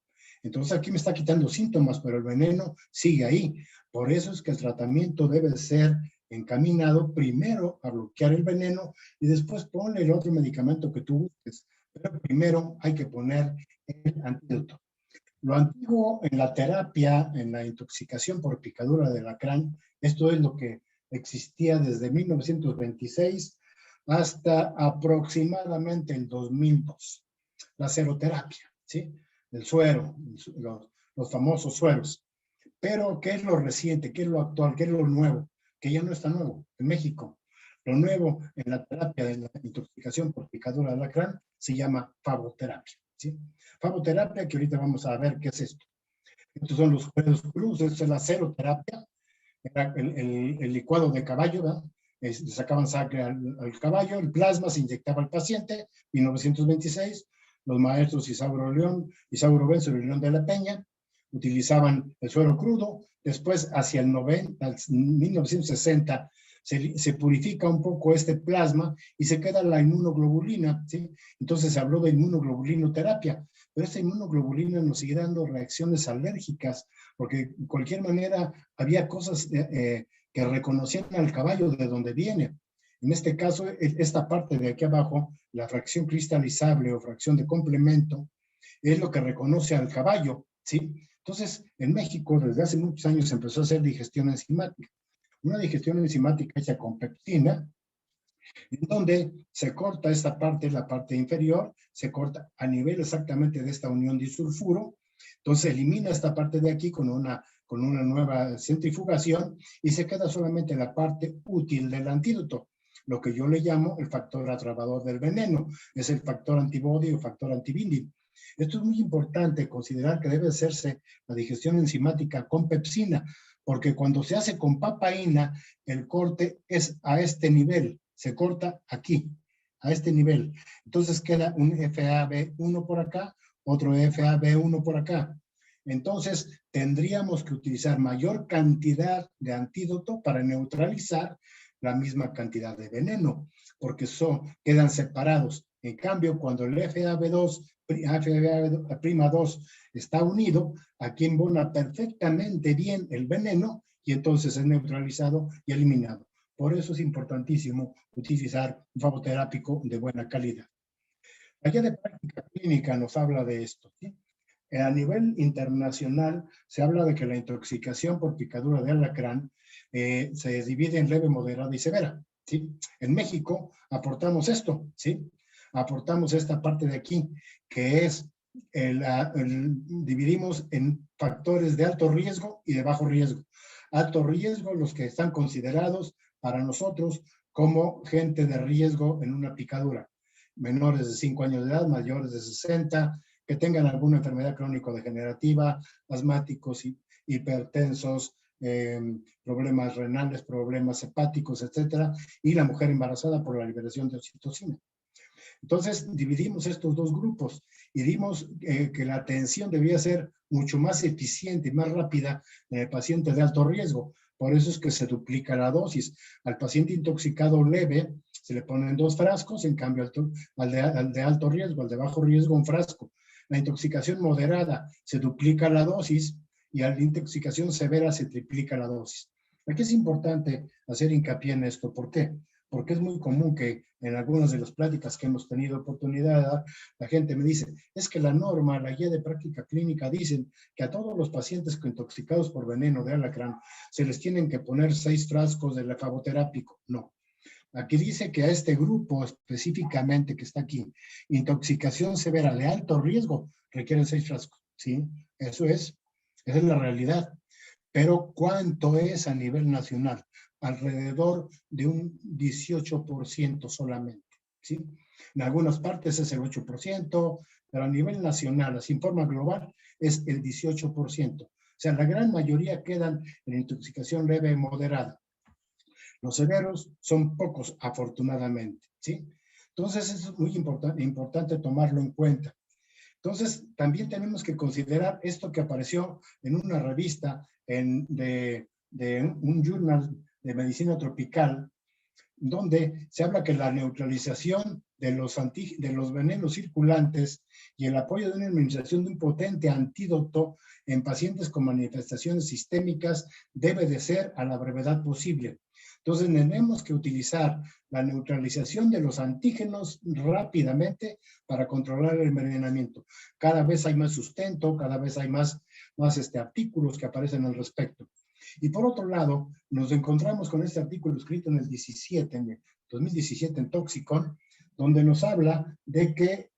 Entonces aquí me está quitando síntomas, pero el veneno sigue ahí. Por eso es que el tratamiento debe ser encaminado primero a bloquear el veneno y después ponle el otro medicamento que tú busques. Pero primero hay que poner el antídoto. Lo antiguo en la terapia, en la intoxicación por picadura de alacrán, esto es lo que existía desde 1926 hasta aproximadamente el 2002. La seroterapia, ¿sí? El suero, los famosos sueros. Pero, ¿qué es lo reciente? ¿Qué es lo actual? ¿Qué es lo nuevo? Que ya no está nuevo en México. Lo nuevo en la terapia de la intoxicación por picadura de alacrán se llama fagoterapia, ¿sí? Fagoterapia, que ahorita vamos a ver qué es esto. Estos son los sueros cruz, esto es la seroterapia, era el licuado de caballo, ¿verdad? Le sacaban sangre al caballo, el plasma se inyectaba al paciente, 1926, los maestros Isauro Benzo y León de la Peña utilizaban el suero crudo. Después, hacia el 1960, se purifica un poco este plasma y se queda la inmunoglobulina, ¿sí? Entonces se habló de inmunoglobulinoterapia, pero esta inmunoglobulina nos sigue dando reacciones alérgicas, porque de cualquier manera había cosas que reconocían al caballo de donde viene. En este caso, esta parte de aquí abajo, la fracción cristalizable o fracción de complemento, es lo que reconoce al caballo, ¿sí? Entonces, en México, desde hace muchos años, se empezó a hacer digestión enzimática. Una digestión enzimática hecha con peptina, en donde se corta esta parte, la parte inferior, se corta a nivel exactamente de esta unión disulfuro. Entonces, elimina esta parte de aquí con una nueva centrifugación y se queda solamente la parte útil del antídoto, lo que yo le llamo el factor atrapador del veneno. Es el factor antibody o factor antibinding. Esto es muy importante, considerar que debe hacerse la digestión enzimática con pepsina, porque cuando se hace con papaína, el corte es a este nivel, se corta aquí, a este nivel. Entonces queda un FAB1 por acá, otro FAB1 por acá. Entonces tendríamos que utilizar mayor cantidad de antídoto para neutralizar la misma cantidad de veneno, porque quedan separados. En cambio, cuando el FAB2 está unido, aquí embona perfectamente bien el veneno y entonces es neutralizado y eliminado. Por eso es importantísimo utilizar un fagoterápico de buena calidad. La guía de práctica clínica nos habla de esto, ¿sí? A nivel internacional se habla de que la intoxicación por picadura de alacrán se divide en leve, moderada y severa, ¿sí? En México aportamos esto, ¿sí? Aportamos esta parte de aquí, que es dividimos en factores de alto riesgo y de bajo riesgo. Alto riesgo, los que están considerados para nosotros como gente de riesgo en una picadura. Menores de 5 años de edad, mayores de 60, que tengan alguna enfermedad crónico-degenerativa, asmáticos, hipertensos, problemas renales, problemas hepáticos, etcétera, y la mujer embarazada por la liberación de oxitocina. Entonces, dividimos estos dos grupos y dimos que la atención debía ser mucho más eficiente y más rápida en el paciente de alto riesgo. Por eso es que se duplica la dosis. Al paciente intoxicado leve se le ponen 2 frascos, en cambio al de alto riesgo, al de bajo riesgo, 1 frasco. La intoxicación moderada se duplica la dosis y a la intoxicación severa se triplica la dosis. Aquí es importante hacer hincapié en esto. ¿Por qué? Porque es muy común que en algunas de las pláticas que hemos tenido oportunidad de dar, la gente me dice, es que la norma, la guía de práctica clínica dicen que a todos los pacientes intoxicados por veneno de alacrán se les tienen que poner 6 frascos de lefaboterápico. No. Aquí dice que a este grupo específicamente que está aquí, intoxicación severa de alto riesgo, requieren 6 frascos. ¿Sí? Esa es la realidad. Pero ¿cuánto es a nivel nacional? Alrededor de un 18% solamente, ¿sí? En algunas partes es el 8%, pero a nivel nacional, así en forma global, es el 18%. O sea, la gran mayoría quedan en intoxicación leve y moderada. Los severos son pocos, afortunadamente, ¿sí? Entonces, eso es muy importante tomarlo en cuenta. Entonces, también tenemos que considerar esto que apareció en una revista de un journal de medicina tropical, donde se habla que la neutralización de los venenos circulantes y el apoyo de una administración de un potente antídoto en pacientes con manifestaciones sistémicas debe de ser a la brevedad posible. Entonces, tenemos que utilizar la neutralización de los antígenos rápidamente para controlar el envenenamiento. Cada vez hay más sustento, cada vez hay más artículos que aparecen al respecto. Y por otro lado, nos encontramos con este artículo escrito en el 2017 en Toxicon, donde nos habla de que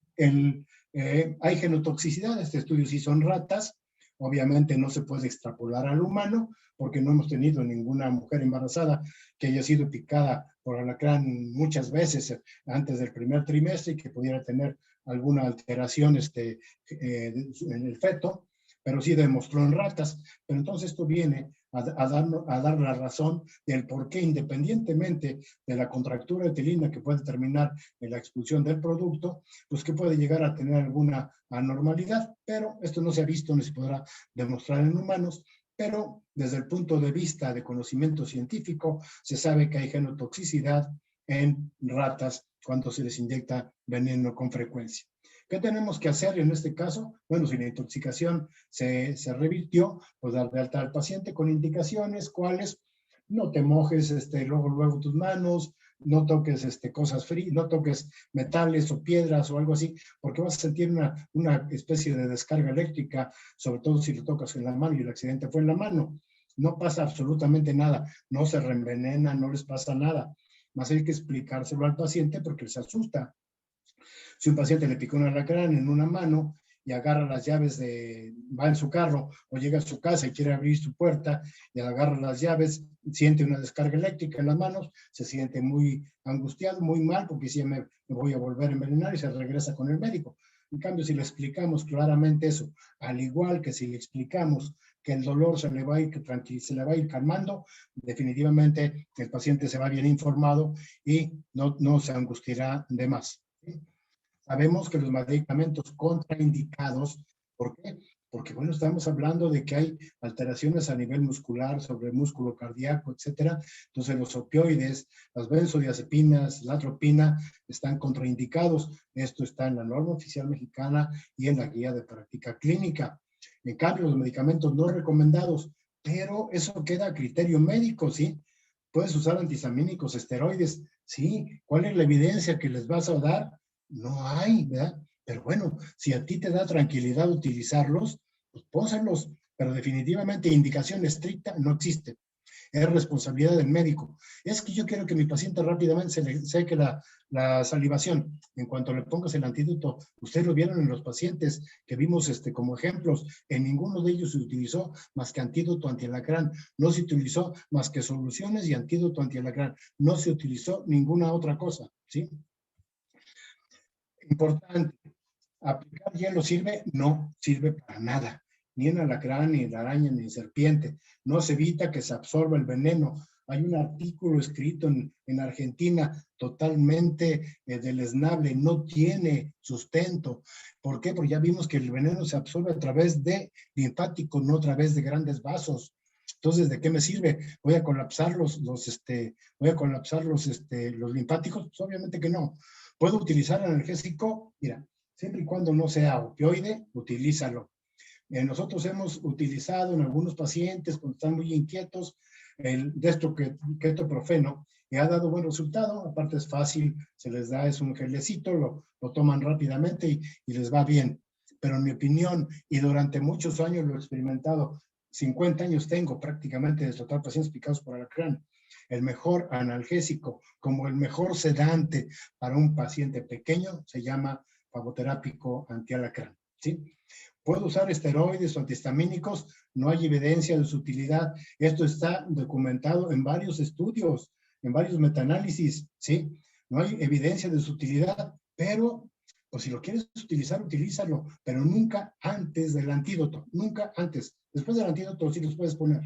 hay genotoxicidad. Este estudio sí son ratas. Obviamente no se puede extrapolar al humano, porque no hemos tenido ninguna mujer embarazada que haya sido picada por alacrán muchas veces antes del primer trimestre y que pudiera tener alguna alteración en el feto, pero sí demostró en ratas. Pero entonces esto viene a dar la razón del por qué, independientemente de la contractura uterina que puede terminar en la expulsión del producto, pues que puede llegar a tener alguna anormalidad, pero esto no se ha visto ni se podrá demostrar en humanos. Pero desde el punto de vista de conocimiento científico, se sabe que hay genotoxicidad en ratas cuando se les inyecta veneno con frecuencia. ¿Qué tenemos que hacer en este caso? Bueno, si la intoxicación se revirtió, pues dar de alta al paciente con indicaciones, ¿cuáles? No te mojes luego tus manos, no toques cosas frías, no toques metales o piedras o algo así, porque vas a sentir una especie de descarga eléctrica, sobre todo si lo tocas en la mano y el accidente fue en la mano. No pasa absolutamente nada, no se reenvenena, no les pasa nada. Más hay que explicárselo al paciente porque se asusta. Si un paciente le picó un alacrán en una mano y agarra las llaves va en su carro o llega a su casa y quiere abrir su puerta y agarra las llaves, siente una descarga eléctrica en las manos, se siente muy angustiado, muy mal, porque si me voy a volver a envenenar y se regresa con el médico. En cambio, si le explicamos claramente eso, al igual que si le explicamos que el dolor se le va a ir calmando, definitivamente el paciente se va bien informado y no se angustiará de más. ¿Sí? Sabemos que los medicamentos contraindicados, ¿por qué? Porque, bueno, estamos hablando de que hay alteraciones a nivel muscular, sobre el músculo cardíaco, etcétera. Entonces, los opioides, las benzodiazepinas, la atropina, están contraindicados. Esto está en la norma oficial mexicana y en la guía de práctica clínica. En cambio, los medicamentos no recomendados, pero eso queda a criterio médico, ¿sí? Puedes usar antihistamínicos, esteroides, ¿sí? ¿Cuál es la evidencia que les vas a dar? No hay, ¿verdad? Pero bueno, si a ti te da tranquilidad utilizarlos, pues pónselos, pero definitivamente indicación estricta no existe. Es responsabilidad del médico. Es que yo quiero que mi paciente rápidamente se le seque la salivación. En cuanto le pongas el antídoto, ustedes lo vieron en los pacientes que vimos como ejemplos, en ninguno de ellos se utilizó más que antídoto antialacrán, no se utilizó más que soluciones y antídoto antialacrán, no se utilizó ninguna otra cosa, ¿sí? Importante, ¿aplicar hielo sirve? No sirve para nada, ni en alacrán, ni en araña, ni en serpiente. No se evita que se absorba el veneno. Hay un artículo escrito en Argentina totalmente deleznable, no tiene sustento. ¿Por qué? Porque ya vimos que el veneno se absorbe a través de linfáticos, no a través de grandes vasos. Entonces, ¿de qué me sirve? ¿Voy a colapsar los linfáticos? Pues obviamente que no. ¿Puedo utilizar analgésico? Mira, siempre y cuando no sea opioide, utilízalo. Nosotros hemos utilizado en algunos pacientes cuando están muy inquietos el dextroketoprofeno, y ha dado buen resultado. Aparte es fácil, se les da, es un gelecito, lo toman rápidamente y les va bien. Pero en mi opinión, y durante muchos años lo he experimentado, 50 años tengo prácticamente de tratar pacientes picados por alacrán, el mejor analgésico, como el mejor sedante para un paciente pequeño, se llama flavoterápico antialacrán, ¿sí? Puedo usar esteroides o antihistamínicos, no hay evidencia de su utilidad. Esto está documentado en varios estudios, en varios metaanálisis, ¿sí? No hay evidencia de su utilidad, pero pues si lo quieres utilizar, utilízalo, pero nunca antes del antídoto, nunca antes. Después del antídoto sí los puedes poner.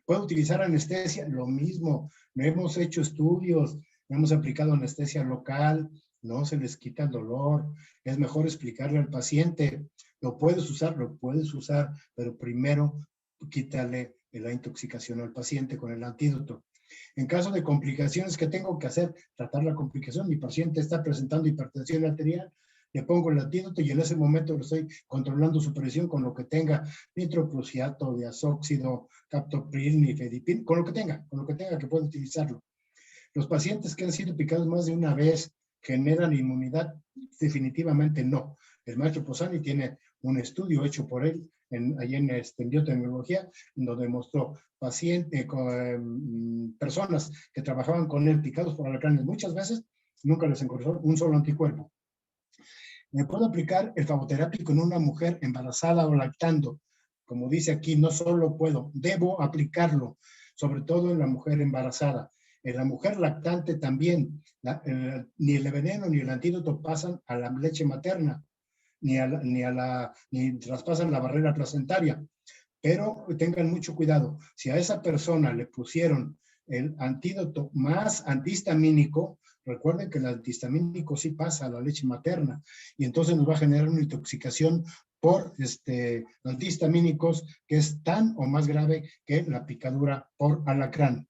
Puedo utilizar anestesia, lo mismo. Hemos hecho estudios, hemos aplicado anestesia local, no se les quita el dolor. Es mejor explicarle al paciente, lo puedes usar, pero primero quítale la intoxicación al paciente con el antídoto. En caso de complicaciones, ¿qué tengo que hacer? Tratar la complicación. Mi paciente está presentando hipertensión arterial, le pongo el antídoto y en ese momento lo estoy controlando su presión con lo que tenga, nitroprusiato, diazóxido, captopril, nifedipin, con lo que tenga que pueda utilizarlo. Los pacientes que han sido picados más de una vez generan inmunidad, definitivamente no. El maestro Posani tiene un estudio hecho por él allí en biotecnología, donde mostró personas que trabajaban con él picados por alacranes muchas veces, nunca les encontró un solo anticuerpo. Me puedo aplicar el flavoterápico en una mujer embarazada o lactando. Como dice aquí, no solo puedo, debo aplicarlo, sobre todo en la mujer embarazada. En la mujer lactante también, ni el veneno ni el antídoto pasan a la leche materna, ni traspasan la barrera placentaria. Pero tengan mucho cuidado. Si a esa persona le pusieron el antídoto más antihistamínico, recuerden que el antihistamínico sí pasa a la leche materna y entonces nos va a generar una intoxicación por antihistamínicos que es tan o más grave que la picadura por alacrán.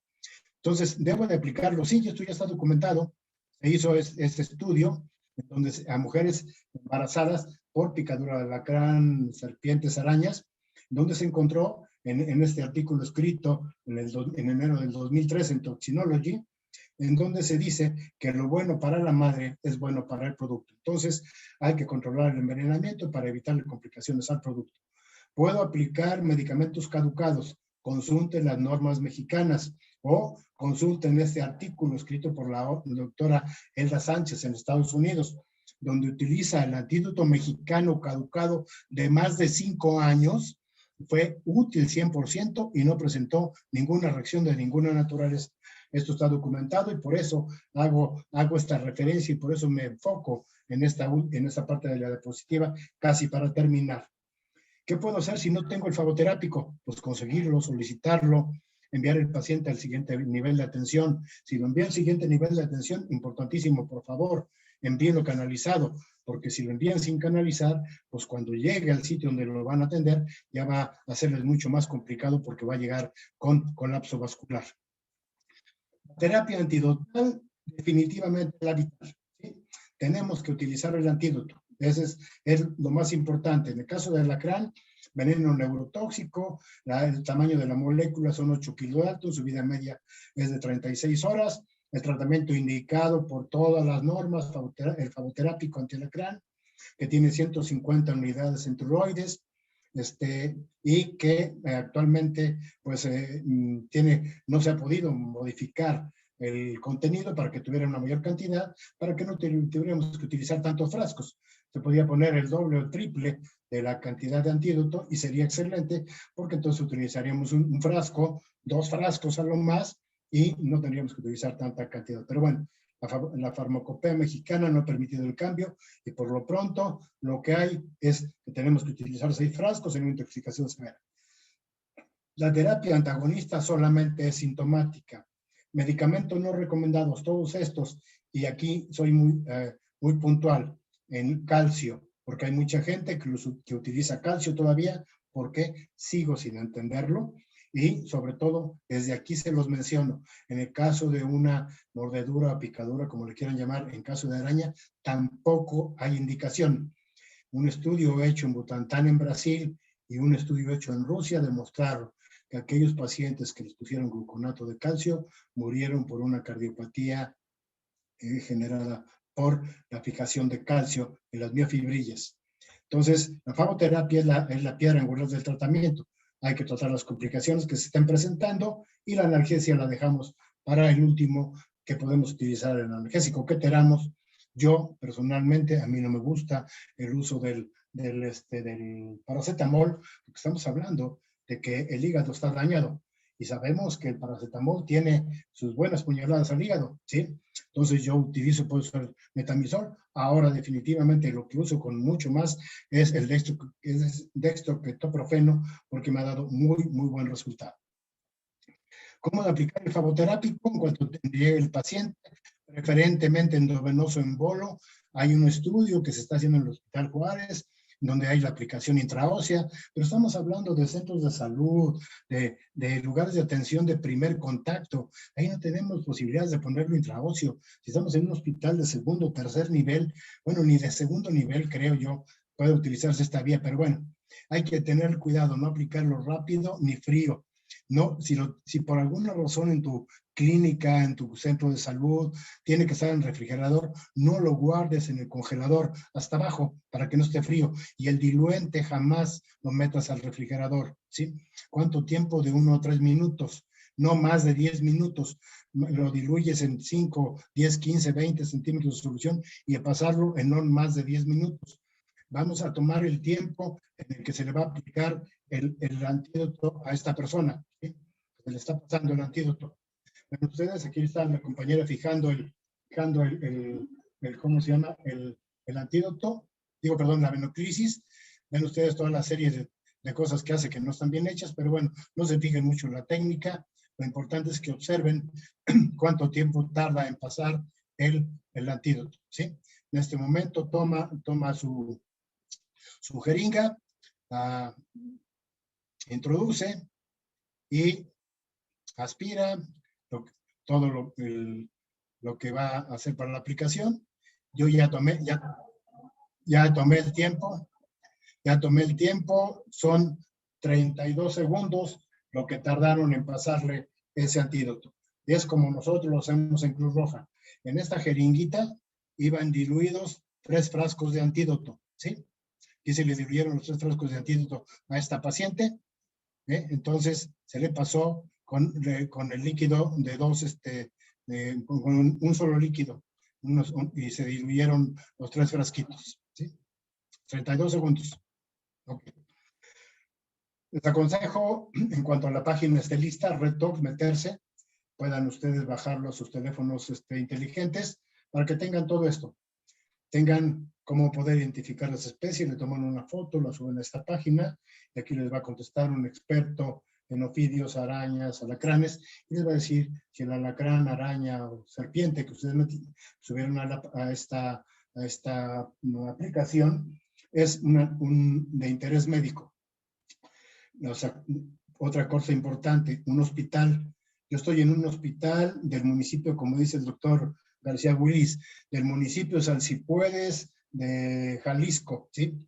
Entonces, debo de aplicarlo. Sí, esto ya está documentado. Se hizo este estudio donde a mujeres embarazadas por picadura de alacrán, serpientes, arañas, donde se encontró en este artículo escrito en enero del 2003 en Toxinology, en donde se dice que lo bueno para la madre es bueno para el producto. Entonces, hay que controlar el envenenamiento para evitarle complicaciones al producto. Puedo aplicar medicamentos caducados. Consulten las normas mexicanas o consulten este artículo escrito por la doctora Elda Sánchez en Estados Unidos, donde utiliza el antídoto mexicano caducado de más de 5 años, fue útil 100% y no presentó ninguna reacción de ninguna naturaleza. Esto está documentado y por eso hago esta referencia y por eso me enfoco en esta parte de la diapositiva casi para terminar. ¿Qué puedo hacer si no tengo el flavoterápico? Pues conseguirlo, solicitarlo, enviar el paciente al siguiente nivel de atención. Si lo envía al siguiente nivel de atención, importantísimo, por favor, envíenlo canalizado, porque si lo envían sin canalizar, pues cuando llegue al sitio donde lo van a atender, ya va a serles mucho más complicado porque va a llegar con colapso vascular. Terapia antidotal, definitivamente la vital, ¿sí? Tenemos que utilizar el antídoto. Ese es lo más importante. En el caso del alacrán, veneno neurotóxico, el tamaño de la molécula son 8 kilodaltons, su vida media es de 36 horas, el tratamiento indicado por todas las normas, el flavoterápico antialacrán, que tiene 150 unidades en tiroides, y que actualmente pues no se ha podido modificar el contenido para que tuviera una mayor cantidad, para que no tuviéramos que utilizar tantos frascos. Se podía poner el doble o el triple de la cantidad de antídoto y sería excelente, porque entonces utilizaríamos un frasco, 2 frascos a lo más, y no tendríamos que utilizar tanta cantidad. Pero bueno, la farmacopea mexicana no ha permitido el cambio y por lo pronto lo que hay es que tenemos que utilizar 6 frascos en una intoxicación severa. La terapia antagonista solamente es sintomática. Medicamentos no recomendados, todos estos, y aquí soy muy puntual, en calcio, porque hay mucha gente que utiliza calcio todavía, porque sigo sin entenderlo, y sobre todo, desde aquí se los menciono, en el caso de una mordedura o picadura, como le quieran llamar, en caso de araña, tampoco hay indicación. Un estudio hecho en Butantán, en Brasil, y un estudio hecho en Rusia demostraron que aquellos pacientes que les pusieron gluconato de calcio murieron por una cardiopatía generada por la fijación de calcio en las miofibrillas. Entonces, la fagoterapia es la piedra angular del tratamiento. Hay que tratar las complicaciones que se estén presentando y la analgesia la dejamos para el último que podemos utilizar el analgésico que queramos. Yo, personalmente, a mí no me gusta el uso del paracetamol, porque estamos hablando de que el hígado está dañado y sabemos que el paracetamol tiene sus buenas puñaladas al hígado, ¿sí? Entonces yo utilizo, puedo usar metamizol. Ahora definitivamente lo que uso con mucho más es el dextroquetoprofeno, porque me ha dado muy buen resultado. ¿Cómo aplicar el fagoterápico? En cuanto llegue el paciente, preferentemente endovenoso en bolo. Hay un estudio que se está haciendo en el Hospital Juárez, donde hay la aplicación intraósea, pero estamos hablando de centros de salud, de lugares de atención de primer contacto. Ahí no tenemos posibilidades de ponerlo intraóseo. Si estamos en un hospital de segundo o tercer nivel, bueno, ni de segundo nivel, creo yo, puede utilizarse esta vía, pero bueno, hay que tener cuidado, no aplicarlo rápido ni frío. No, si por alguna razón en tu clínica, en tu centro de salud, tiene que estar en el refrigerador, no lo guardes en el congelador hasta abajo para que no esté frío. Y el diluente jamás lo metas al refrigerador, ¿sí? ¿Cuánto tiempo? De 1 a 3 minutos, no más de 10 minutos. Lo diluyes en 5, 10, 15, 20 centímetros de solución y a pasarlo en no más de 10 minutos. Vamos a tomar el tiempo en el que se le va a aplicar el antídoto a esta persona, ¿sí? Se le está pasando el antídoto. Bueno, ustedes, aquí está la compañera fijando ¿cómo se llama? El antídoto, la venoclisis. Ven ustedes toda la serie de cosas que hace que no están bien hechas, pero bueno, no se fijen mucho en la técnica. Lo importante es que observen cuánto tiempo tarda en pasar el antídoto, ¿sí? En este momento toma su jeringa, introduce y aspira todo lo que va a hacer para la aplicación. Yo ya tomé el tiempo, son 32 segundos lo que tardaron en pasarle ese antídoto. Y es como nosotros lo hacemos en Cruz Roja. En esta jeringuita iban diluidos 3 frascos de antídoto, ¿sí? Y se le diluyeron los 3 frascos de antídoto a esta paciente, entonces se le pasó con el líquido de con un solo líquido, y se diluyeron los 3 frasquitos, ¿sí? 32 segundos. Okay. Les aconsejo, en cuanto a la página esté lista, RedTalk, meterse, puedan ustedes bajarlo a sus teléfonos inteligentes para que tengan todo esto. Tengan cómo poder identificar las especies, le toman una foto, la suben a esta página, y aquí les va a contestar un experto en ofidios, arañas, alacranes, y les va a decir si el alacrán, araña o serpiente que ustedes subieron a esta aplicación es de interés médico. O sea, otra cosa importante, un hospital. Yo estoy en un hospital del municipio, como dice el doctor García Willis, del municipio Salsipuedes de Jalisco, ¿sí?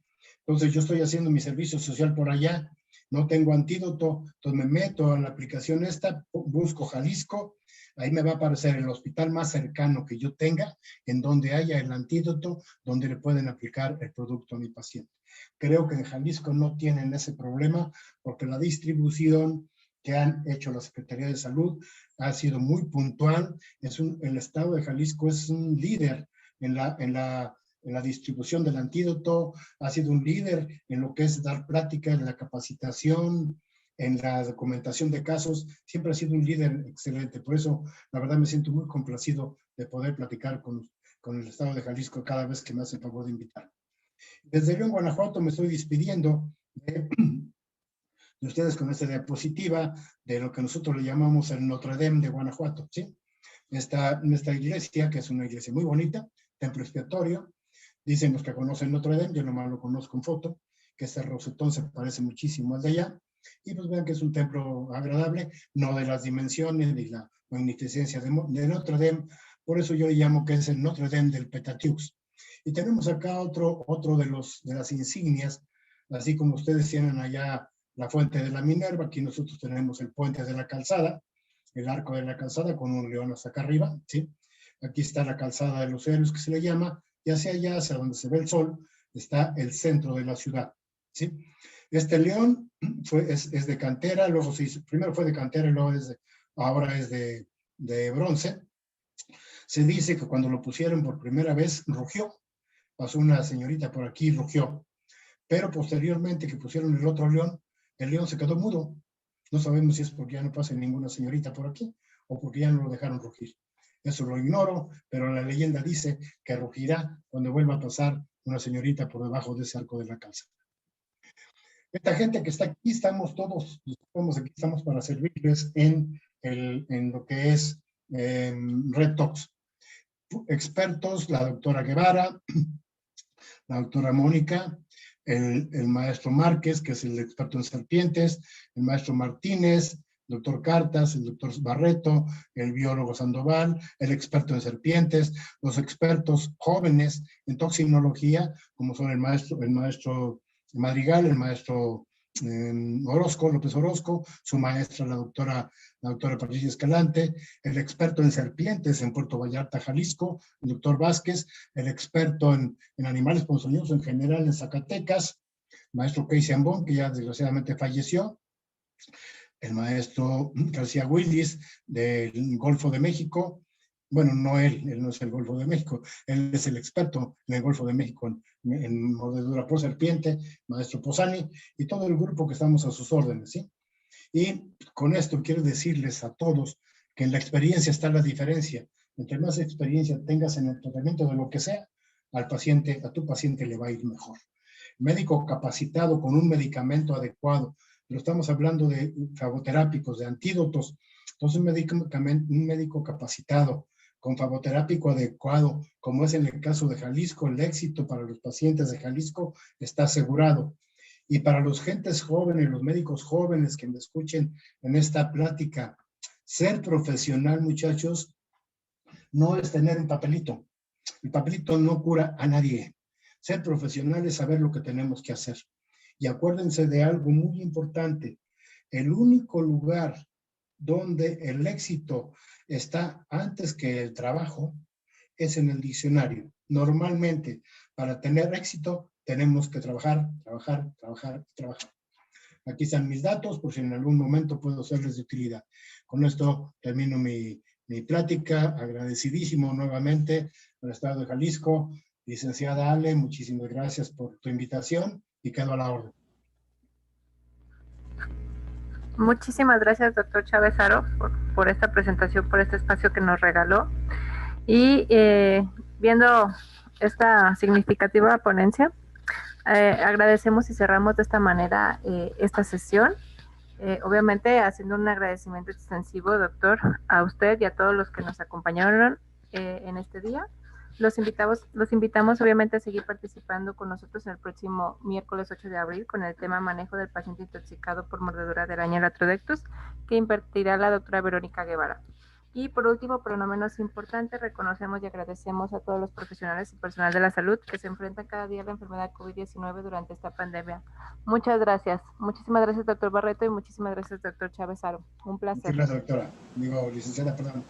Entonces yo estoy haciendo mi servicio social por allá, no tengo antídoto, entonces me meto a la aplicación esta, busco Jalisco, ahí me va a aparecer el hospital más cercano que yo tenga, en donde haya el antídoto, donde le pueden aplicar el producto a mi paciente. Creo que en Jalisco no tienen ese problema, porque la distribución que han hecho la Secretaría de Salud ha sido muy puntual. El estado de Jalisco es un líder en la distribución del antídoto, ha sido un líder en lo que es dar pláticas, en la capacitación, en la documentación de casos, siempre ha sido un líder excelente. Por eso, la verdad, me siento muy complacido de poder platicar con el estado de Jalisco cada vez que me hace el favor de invitar. Desde León, Guanajuato, me estoy despidiendo de ustedes con esta diapositiva de lo que nosotros le llamamos el Notre Dame de Guanajuato, ¿sí? Esta iglesia, que es una iglesia muy bonita, templo expiatorio. Dicen los que conocen Notre Dame, yo nomás lo conozco en foto, que este rosetón se parece muchísimo al de allá. Y pues vean que es un templo agradable, no de las dimensiones ni la magnificencia de Notre Dame. Por eso yo le llamo que es el Notre Dame del Petatiux. Y tenemos acá otro de las insignias, así como ustedes tienen allá la fuente de la Minerva. Aquí nosotros tenemos el puente de la calzada, el arco de la calzada con un león hasta acá arriba, ¿sí? Aquí está la calzada de los héroes, que se le llama, y hacia allá, hacia donde se ve el sol, está el centro de la ciudad, ¿sí? Este león es de cantera, luego se hizo, primero fue de cantera y luego ahora es de bronce. Se dice que cuando lo pusieron por primera vez, rugió. Pasó una señorita por aquí y rugió. Pero posteriormente que pusieron el otro león, el león se quedó mudo. No sabemos si es porque ya no pasa ninguna señorita por aquí o porque ya no lo dejaron rugir. Eso lo ignoro, pero la leyenda dice que rugirá cuando vuelva a pasar una señorita por debajo de ese arco de la calzada. Esta gente que está aquí, estamos todos, aquí estamos para servirles en lo que es Red Talks. Expertos, la doctora Guevara, la doctora Mónica, el maestro Márquez, que es el experto en serpientes, el maestro Martínez, el doctor Cartas, el doctor Barreto, el biólogo Sandoval, el experto en serpientes, los expertos jóvenes en toxinología, como son el maestro Madrigal, el maestro Orozco, López Orozco, su maestra, la doctora Patricia Escalante, el experto en serpientes en Puerto Vallarta, Jalisco, el doctor Vázquez, el experto en animales ponzoñosos en general en Zacatecas, el maestro Casey Ambón, que ya desgraciadamente falleció, el maestro García Willis del Golfo de México. Bueno, no él no es el Golfo de México, él es el experto en el Golfo de México en mordedura por serpiente, maestro Posani, y todo el grupo que estamos a sus órdenes, ¿sí? Y con esto quiero decirles a todos que en la experiencia está la diferencia. Entre más experiencia tengas en el tratamiento de lo que sea, a tu paciente le va a ir mejor. Médico capacitado con un medicamento adecuado, pero estamos hablando de fagoterápicos, de antídotos. Entonces, un médico capacitado con fagoterápico adecuado, como es en el caso de Jalisco, el éxito para los pacientes de Jalisco está asegurado. Y para los gentes jóvenes, los médicos jóvenes que me escuchen en esta plática, ser profesional, muchachos, no es tener un papelito. El papelito no cura a nadie. Ser profesional es saber lo que tenemos que hacer. Y acuérdense de algo muy importante. El único lugar donde el éxito está antes que el trabajo es en el diccionario. Normalmente, para tener éxito, tenemos que trabajar. Aquí están mis datos, por si en algún momento puedo serles de utilidad. Con esto termino mi plática. Agradecidísimo nuevamente al Estado de Jalisco. Licenciada Ale, muchísimas gracias por tu invitación y quedo a la orden. Muchísimas gracias, doctor Chávez Haro, por esta presentación, por este espacio que nos regaló. Y viendo esta significativa ponencia, agradecemos y cerramos de esta manera esta sesión. Obviamente haciendo un agradecimiento extensivo, doctor, a usted y a todos los que nos acompañaron en este día. Los invitamos obviamente a seguir participando con nosotros el próximo miércoles 8 de abril con el tema manejo del paciente intoxicado por mordedura de araña Latrodectus, que impartirá la doctora Verónica Guevara. Y por último, pero no menos importante, reconocemos y agradecemos a todos los profesionales y personal de la salud que se enfrentan cada día a la enfermedad COVID-19 durante esta pandemia. Muchas gracias. Muchísimas gracias, doctor Barreto, y muchísimas gracias, doctor Chávez Haro. Un placer. Muchas gracias, doctora. Digo, licenciada, perdón.